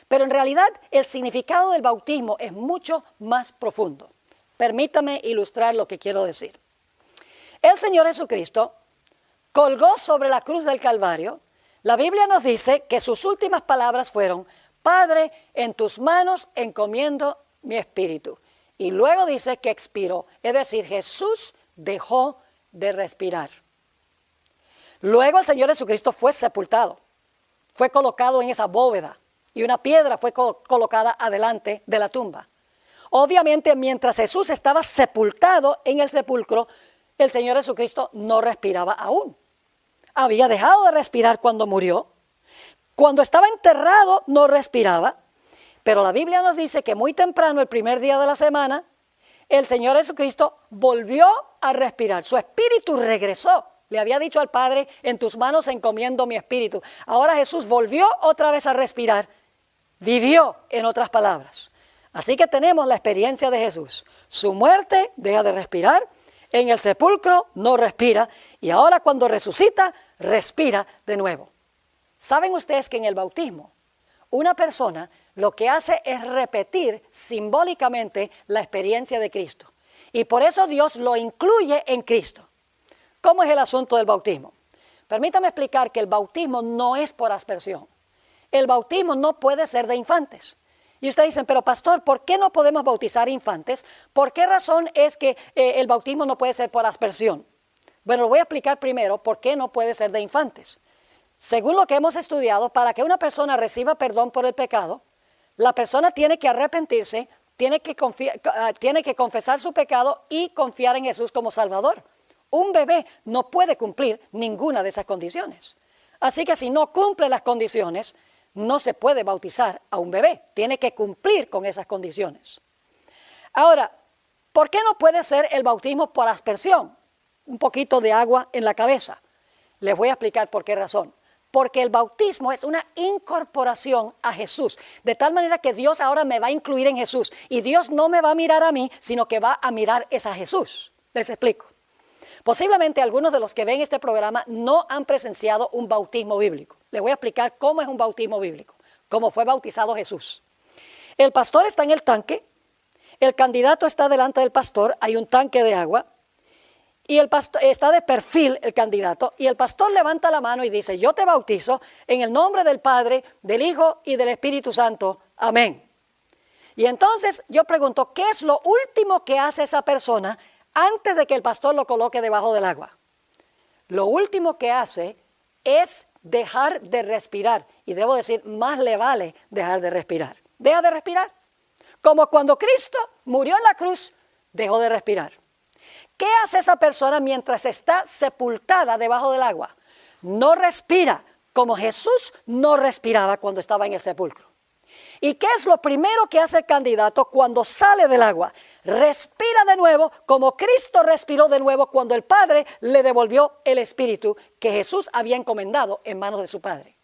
Pero en realidad el significado del bautismo es mucho más profundo. Permítame ilustrar lo que quiero decir. El Señor Jesucristo colgó sobre la cruz del Calvario. La Biblia nos dice que sus últimas palabras fueron, Padre, en tus manos encomiendo mi espíritu. Y luego dice que expiró, es decir, Jesús dejó de respirar. Luego el Señor Jesucristo fue sepultado, fue colocado en esa bóveda y una piedra fue colocada adelante de la tumba. Obviamente, mientras Jesús estaba sepultado en el sepulcro, el Señor Jesucristo no respiraba aún. Había dejado de respirar cuando murió. Cuando estaba enterrado no respiraba. Pero la Biblia nos dice que muy temprano, el primer día de la semana, el Señor Jesucristo volvió a respirar. Su espíritu regresó. Le había dicho al Padre, en tus manos encomiendo mi espíritu. Ahora Jesús volvió otra vez a respirar. Vivió, en otras palabras. Así que tenemos la experiencia de Jesús. Su muerte, deja de respirar. En el sepulcro no respira. Y ahora cuando resucita, respira de nuevo. ¿Saben ustedes que en el bautismo, una persona lo que hace es repetir simbólicamente la experiencia de Cristo? Y por eso Dios lo incluye en Cristo. ¿Cómo es el asunto del bautismo? Permítame explicar que el bautismo no es por aspersión. El bautismo no puede ser de infantes. Y ustedes dicen, pero pastor, ¿por qué no podemos bautizar infantes? ¿Por qué razón es que el bautismo no puede ser por aspersión? Bueno, lo voy a explicar primero por qué no puede ser de infantes. Según lo que hemos estudiado, para que una persona reciba perdón por el pecado, la persona tiene que arrepentirse, tiene que confesar su pecado y confiar en Jesús como Salvador. Un bebé no puede cumplir ninguna de esas condiciones. Así que si no cumple las condiciones, no se puede bautizar a un bebé. Tiene que cumplir con esas condiciones. Ahora, ¿por qué no puede ser el bautismo por aspersión? Un poquito de agua en la cabeza. Les voy a explicar por qué razón. Porque el bautismo es una incorporación a Jesús, de tal manera que Dios ahora me va a incluir en Jesús. Y Dios no me va a mirar a mí, sino que va a mirar es a Jesús. Les explico. Posiblemente algunos de los que ven este programa no han presenciado un bautismo bíblico. Les voy a explicar cómo es un bautismo bíblico, cómo fue bautizado Jesús. El pastor está en el tanque, el candidato está delante del pastor, hay un tanque de agua, y el pastor está de perfil el candidato, y el pastor levanta la mano y dice, yo te bautizo en el nombre del Padre, del Hijo y del Espíritu Santo. Amén. Y entonces yo pregunto, ¿qué es lo último que hace esa persona antes de que el pastor lo coloque debajo del agua? Lo último que hace es dejar de respirar. Y debo decir, más le vale dejar de respirar. Deja de respirar. Como cuando Cristo murió en la cruz, dejó de respirar. ¿Qué hace esa persona mientras está sepultada debajo del agua? No respira, como Jesús no respiraba cuando estaba en el sepulcro. ¿Y qué es lo primero que hace el candidato cuando sale del agua? Respira de nuevo, como Cristo respiró de nuevo cuando el Padre le devolvió el Espíritu que Jesús había encomendado en manos de su Padre.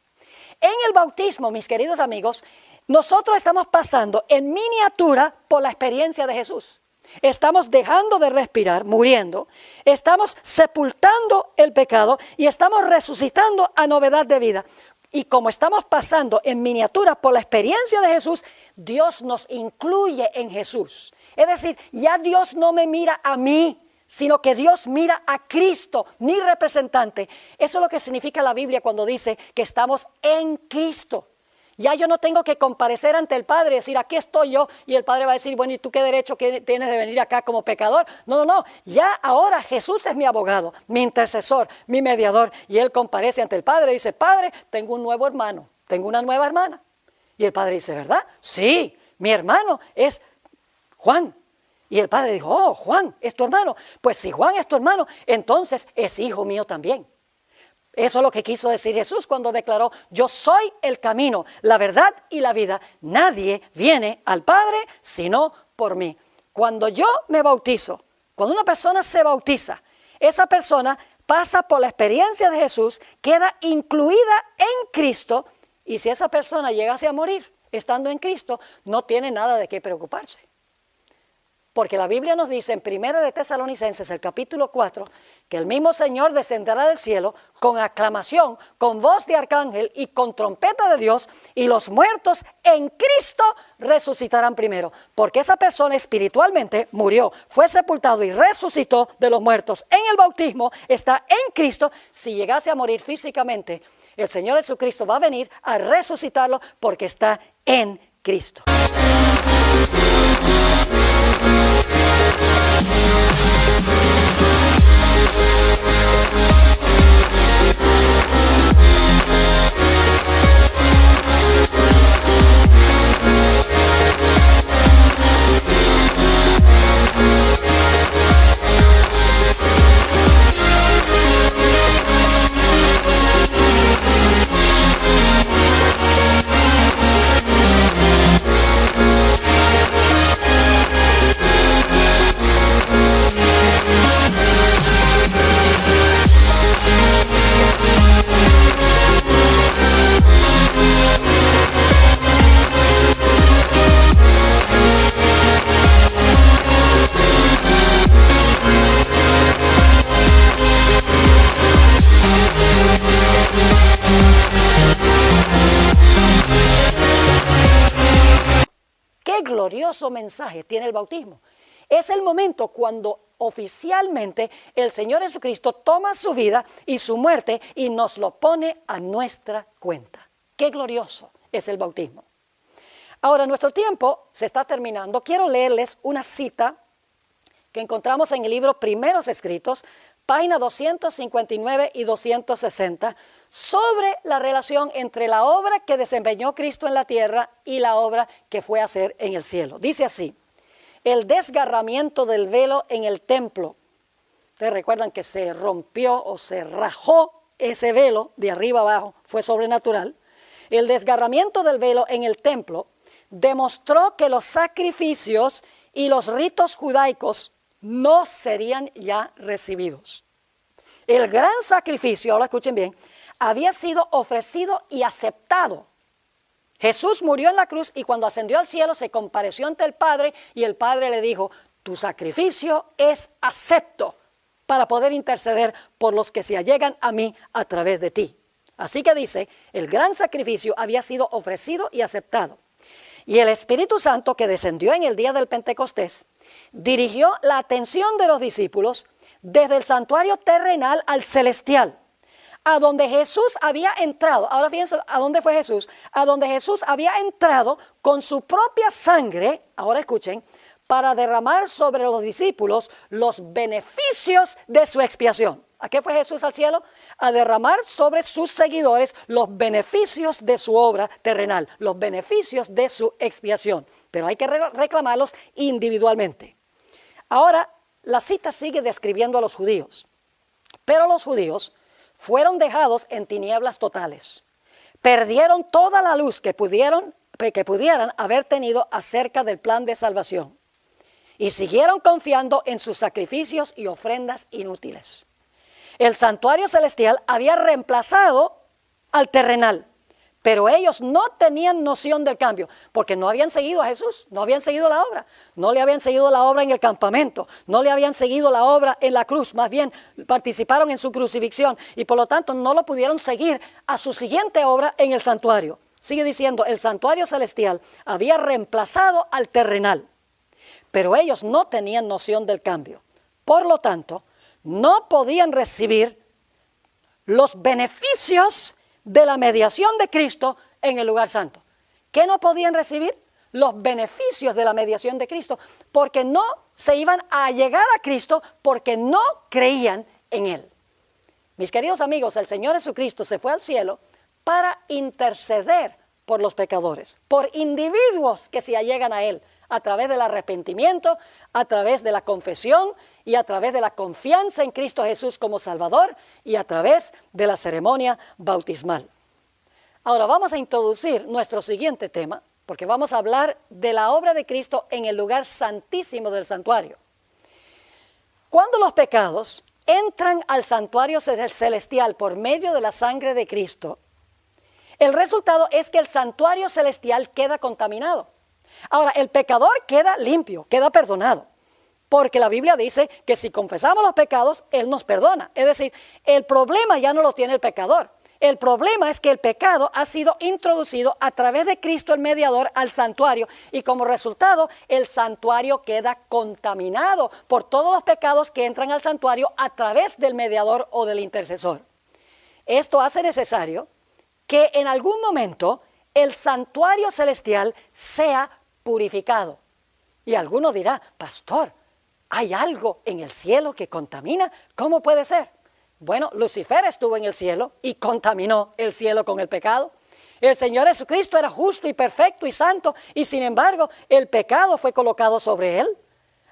En el bautismo, mis queridos amigos, nosotros estamos pasando en miniatura por la experiencia de Jesús. Estamos dejando de respirar, muriendo, estamos sepultando el pecado y estamos resucitando a novedad de vida. Y como estamos pasando en miniatura por la experiencia de Jesús, Dios nos incluye en Jesús. Es decir, ya Dios no me mira a mí, sino que Dios mira a Cristo, mi representante. Eso es lo que significa la Biblia cuando dice que estamos en Cristo. Ya yo no tengo que comparecer ante el Padre y decir, aquí estoy yo, y el Padre va a decir, bueno, ¿y tú qué derecho tienes de venir acá como pecador? No, ya ahora Jesús es mi abogado, mi intercesor, mi mediador, y Él comparece ante el Padre y dice, Padre, tengo un nuevo hermano, tengo una nueva hermana. Y el Padre dice, ¿verdad? Sí, mi hermano es Juan. Y el Padre dijo, oh, Juan, ¿es tu hermano? Pues si Juan es tu hermano, entonces es hijo mío también. Eso es lo que quiso decir Jesús cuando declaró, yo soy el camino, la verdad y la vida. Nadie viene al Padre sino por mí. Cuando yo me bautizo, cuando una persona se bautiza, esa persona pasa por la experiencia de Jesús, queda incluida en Cristo, y si esa persona llegase a morir estando en Cristo, no tiene nada de qué preocuparse. Porque la Biblia nos dice en 1 de Tesalonicenses, el capítulo 4, que el mismo Señor descenderá del cielo con aclamación, con voz de arcángel y con trompeta de Dios, y los muertos en Cristo resucitarán primero. Porque esa persona espiritualmente murió, fue sepultado y resucitó de los muertos. En el bautismo está en Cristo. Si llegase a morir físicamente, el Señor Jesucristo va a venir a resucitarlo porque está en Cristo. Glorioso mensaje tiene el bautismo. Es el momento cuando oficialmente el Señor Jesucristo toma su vida y su muerte y nos lo pone a nuestra cuenta. Qué glorioso es el bautismo. Ahora, nuestro tiempo se está terminando. Quiero leerles una cita que encontramos en el libro Primeros Escritos, página 259 y 260, sobre la relación entre la obra que desempeñó Cristo en la tierra y la obra que fue a hacer en el cielo. Dice así, el desgarramiento del velo en el templo. Ustedes recuerdan que se rompió o se rajó ese velo de arriba abajo, fue sobrenatural. El desgarramiento del velo en el templo demostró que los sacrificios y los ritos judaicos no serían ya recibidos. El gran sacrificio, ahora escuchen bien, había sido ofrecido y aceptado. Jesús murió en la cruz y cuando ascendió al cielo se compareció ante el Padre y el Padre le dijo, tu sacrificio es acepto para poder interceder por los que se allegan a mí a través de ti. Así que dice, el gran sacrificio había sido ofrecido y aceptado. Y el Espíritu Santo que descendió en el día del Pentecostés dirigió la atención de los discípulos desde el santuario terrenal al celestial, a donde Jesús había entrado. Ahora fíjense, ¿a dónde fue Jesús? A donde Jesús había entrado con su propia sangre, ahora escuchen, para derramar sobre los discípulos los beneficios de su expiación. ¿A qué fue Jesús al cielo? A derramar sobre sus seguidores los beneficios de su obra terrenal, los beneficios de su expiación. Pero hay que reclamarlos individualmente. Ahora, la cita sigue describiendo a los judíos. Pero los judíos fueron dejados en tinieblas totales. Perdieron toda la luz que pudieran haber tenido acerca del plan de salvación. Y siguieron confiando en sus sacrificios y ofrendas inútiles. El santuario celestial había reemplazado al terrenal, Pero ellos no tenían noción del cambio, porque no habían seguido a Jesús, no habían seguido la obra, no le habían seguido la obra en el campamento, no le habían seguido la obra en la cruz, más bien participaron en su crucifixión y por lo tanto no lo pudieron seguir a su siguiente obra en el santuario. Sigue diciendo, el santuario celestial había reemplazado al terrenal, pero ellos no tenían noción del cambio. Por lo tanto, no podían recibir los beneficios de la mediación de Cristo en el lugar santo. ¿Qué no podían recibir? Los beneficios de la mediación de Cristo, porque no se iban a llegar a Cristo porque no creían en Él. Mis queridos amigos, el Señor Jesucristo se fue al cielo para interceder por los pecadores, por individuos que se allegan a Él, a través del arrepentimiento, a través de la confesión y a través de la confianza en Cristo Jesús como Salvador y a través de la ceremonia bautismal. Ahora vamos a introducir nuestro siguiente tema, porque vamos a hablar de la obra de Cristo en el lugar santísimo del santuario. Cuando los pecados entran al santuario celestial por medio de la sangre de Cristo, el resultado es que el santuario celestial queda contaminado. Ahora, el pecador queda limpio, queda perdonado, porque la Biblia dice que si confesamos los pecados, Él nos perdona. Es decir, el problema ya no lo tiene el pecador. El problema es que el pecado ha sido introducido a través de Cristo el mediador al santuario y como resultado el santuario queda contaminado por todos los pecados que entran al santuario a través del mediador o del intercesor. Esto hace necesario que en algún momento el santuario celestial sea purificado. Y alguno dirá, pastor, ¿hay algo en el cielo que contamina? ¿Cómo puede ser? Bueno, Lucifer estuvo en el cielo y contaminó el cielo con el pecado. El Señor Jesucristo era justo y perfecto y santo y sin embargo el pecado fue colocado sobre Él.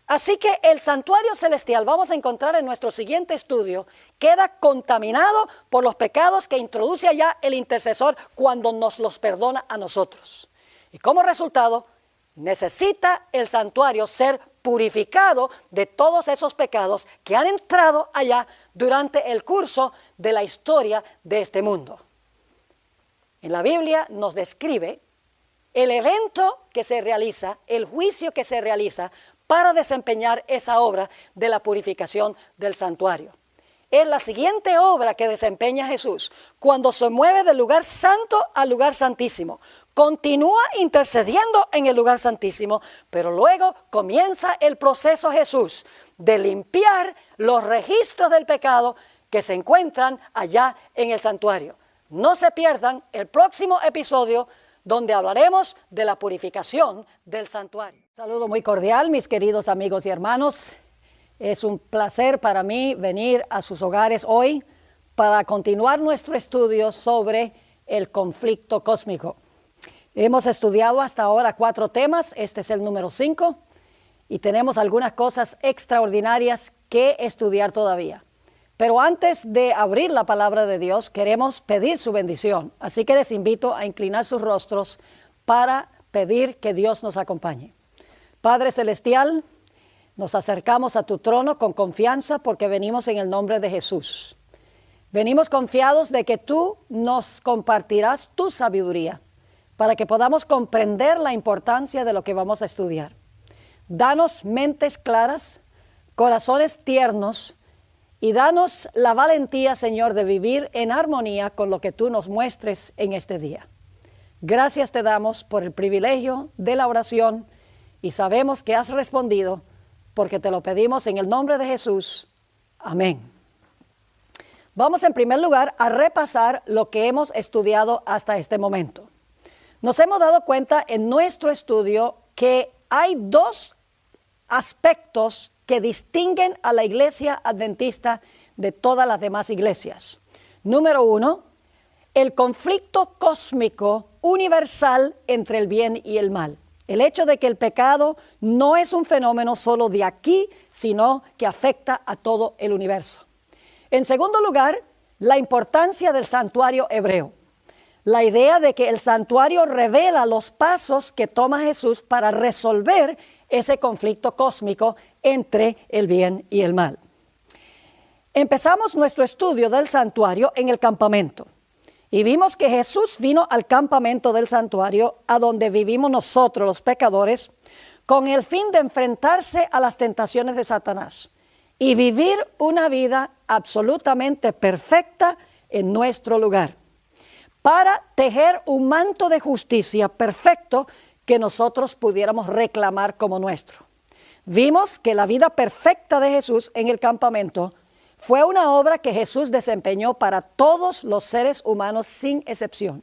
Así que el santuario celestial, vamos a encontrar en nuestro siguiente estudio, queda contaminado por los pecados que introduce allá el intercesor cuando nos los perdona a nosotros. Y como resultado, necesita el santuario ser purificado de todos esos pecados que han entrado allá durante el curso de la historia de este mundo. En la Biblia nos describe el evento que se realiza, el juicio que se realiza para desempeñar esa obra de la purificación del santuario. Es la siguiente obra que desempeña Jesús cuando se mueve del lugar santo al lugar santísimo. Continúa intercediendo en el lugar santísimo, pero luego comienza el proceso Jesús de limpiar los registros del pecado que se encuentran allá en el santuario. No se pierdan el próximo episodio donde hablaremos de la purificación del santuario. Saludo muy cordial, mis queridos amigos y hermanos. Es un placer para mí venir a sus hogares hoy para continuar nuestro estudio sobre el conflicto cósmico. Hemos estudiado hasta ahora 4 temas, este es el número 5 y tenemos algunas cosas extraordinarias que estudiar todavía. Pero antes de abrir la palabra de Dios, queremos pedir su bendición. Así que les invito a inclinar sus rostros para pedir que Dios nos acompañe. Padre Celestial, nos acercamos a tu trono con confianza porque venimos en el nombre de Jesús. Venimos confiados de que tú nos compartirás tu sabiduría para que podamos comprender la importancia de lo que vamos a estudiar. Danos mentes claras, corazones tiernos, y danos la valentía, Señor, de vivir en armonía con lo que tú nos muestres en este día. Gracias te damos por el privilegio de la oración y sabemos que has respondido porque te lo pedimos en el nombre de Jesús. Amén. Vamos en primer lugar a repasar lo que hemos estudiado hasta este momento. Nos hemos dado cuenta en nuestro estudio que hay 2 aspectos que distinguen a la iglesia adventista de todas las demás iglesias. Número 1, el conflicto cósmico universal entre el bien y el mal. El hecho de que el pecado no es un fenómeno solo de aquí, sino que afecta a todo el universo. En segundo lugar, la importancia del santuario hebreo. La idea de que el santuario revela los pasos que toma Jesús para resolver ese conflicto cósmico entre el bien y el mal. Empezamos nuestro estudio del santuario en el campamento. Y vimos que Jesús vino al campamento del santuario, a donde vivimos nosotros los pecadores, con el fin de enfrentarse a las tentaciones de Satanás y vivir una vida absolutamente perfecta en nuestro lugar, para tejer un manto de justicia perfecto que nosotros pudiéramos reclamar como nuestro. Vimos que la vida perfecta de Jesús en el campamento fue una obra que Jesús desempeñó para todos los seres humanos sin excepción.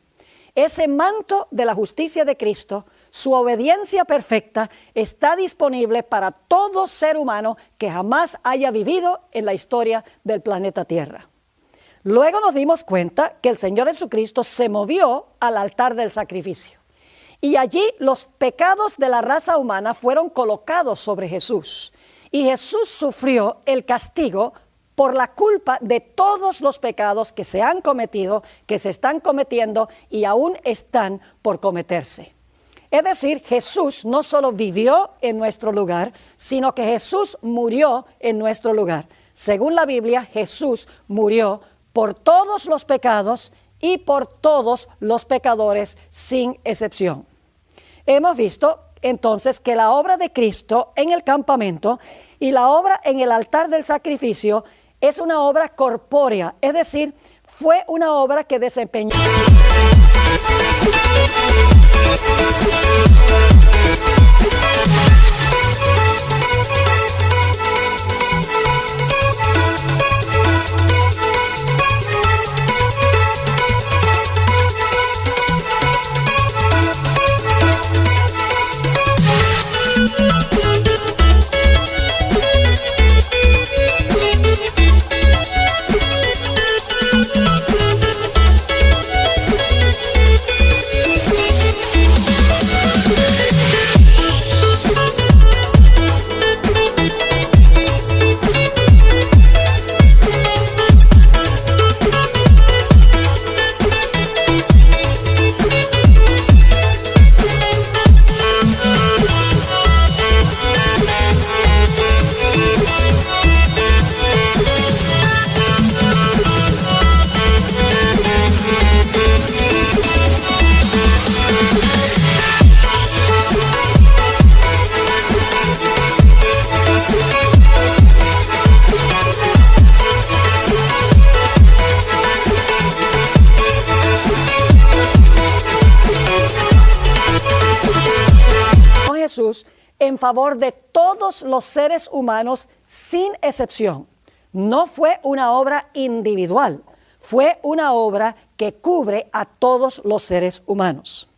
Ese manto de la justicia de Cristo, su obediencia perfecta, está disponible para todo ser humano que jamás haya vivido en la historia del planeta Tierra. Luego nos dimos cuenta que el Señor Jesucristo se movió al altar del sacrificio. Y allí los pecados de la raza humana fueron colocados sobre Jesús. Y Jesús sufrió el castigo por la culpa de todos los pecados que se han cometido, que se están cometiendo y aún están por cometerse. Es decir, Jesús no solo vivió en nuestro lugar, sino que Jesús murió en nuestro lugar. Según la Biblia, Jesús murió por todos los pecados y por todos los pecadores sin excepción. Hemos visto entonces que la obra de Cristo en el campamento y la obra en el altar del sacrificio es una obra corpórea, es decir, fue una obra que desempeñó. Jesús en favor de todos los seres humanos sin excepción. No fue una obra individual, fue una obra que cubre a todos los seres humanos.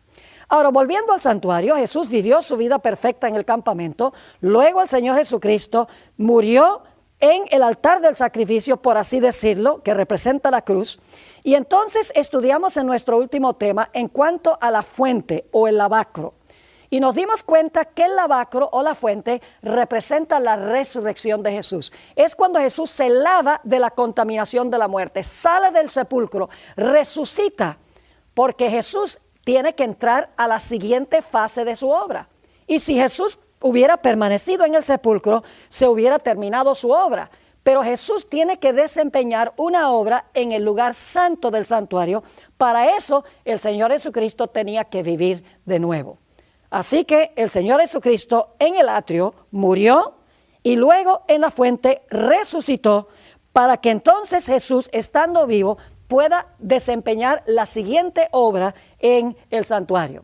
Ahora, volviendo al santuario, Jesús vivió su vida perfecta en el campamento, luego el Señor Jesucristo murió en el altar del sacrificio, por así decirlo, que representa la cruz, y entonces estudiamos en nuestro último tema en cuanto a la fuente o el lavacro. Y nos dimos cuenta que el lavacro o la fuente representa la resurrección de Jesús. Es cuando Jesús se lava de la contaminación de la muerte, sale del sepulcro, resucita, porque Jesús tiene que entrar a la siguiente fase de su obra. Y si Jesús hubiera permanecido en el sepulcro, se hubiera terminado su obra. Pero Jesús tiene que desempeñar una obra en el lugar santo del santuario. Para eso el Señor Jesucristo tenía que vivir de nuevo. Así que el Señor Jesucristo en el atrio murió y luego en la fuente resucitó para que entonces Jesús, estando vivo, pueda desempeñar la siguiente obra en el santuario.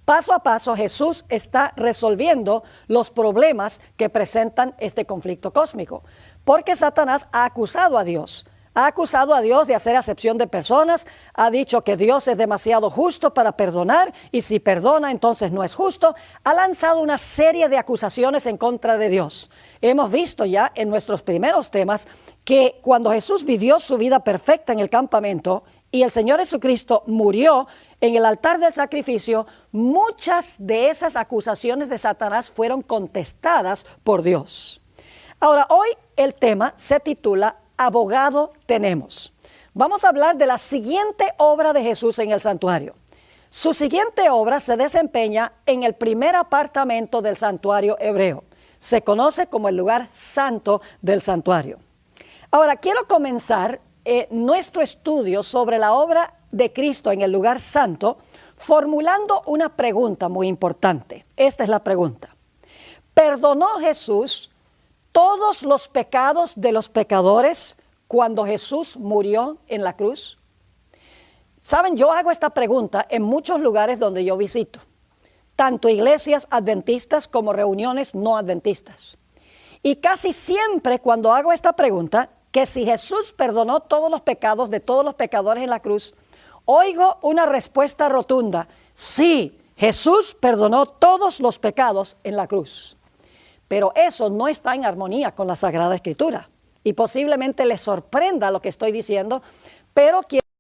Paso a paso, Jesús está resolviendo los problemas que presentan este conflicto cósmico, porque Satanás ha acusado a Dios. Ha acusado a Dios de hacer acepción de personas, ha dicho que Dios es demasiado justo para perdonar y si perdona entonces no es justo. Ha lanzado una serie de acusaciones en contra de Dios. Hemos visto ya en nuestros primeros temas que cuando Jesús vivió su vida perfecta en el campamento y el Señor Jesucristo murió en el altar del sacrificio, muchas de esas acusaciones de Satanás fueron contestadas por Dios. Ahora, hoy el tema se titula Abogado tenemos. Vamos a hablar de la siguiente obra de Jesús en el santuario. Su siguiente obra se desempeña en el primer apartamento del santuario hebreo. Se conoce como el lugar santo del santuario. Ahora, quiero comenzar nuestro estudio sobre la obra de Cristo en el lugar santo, formulando una pregunta muy importante. Esta es la pregunta. ¿Perdonó Jesús todos los pecados de los pecadores cuando Jesús murió en la cruz? Saben, yo hago esta pregunta en muchos lugares donde yo visito, tanto iglesias adventistas como reuniones no adventistas. Y casi siempre cuando hago esta pregunta, que si Jesús perdonó todos los pecados de todos los pecadores en la cruz, oigo una respuesta rotunda: sí, Jesús perdonó todos los pecados en la cruz. Pero eso no está en armonía con la Sagrada Escritura. Y posiblemente les sorprenda lo que estoy diciendo, pero quiero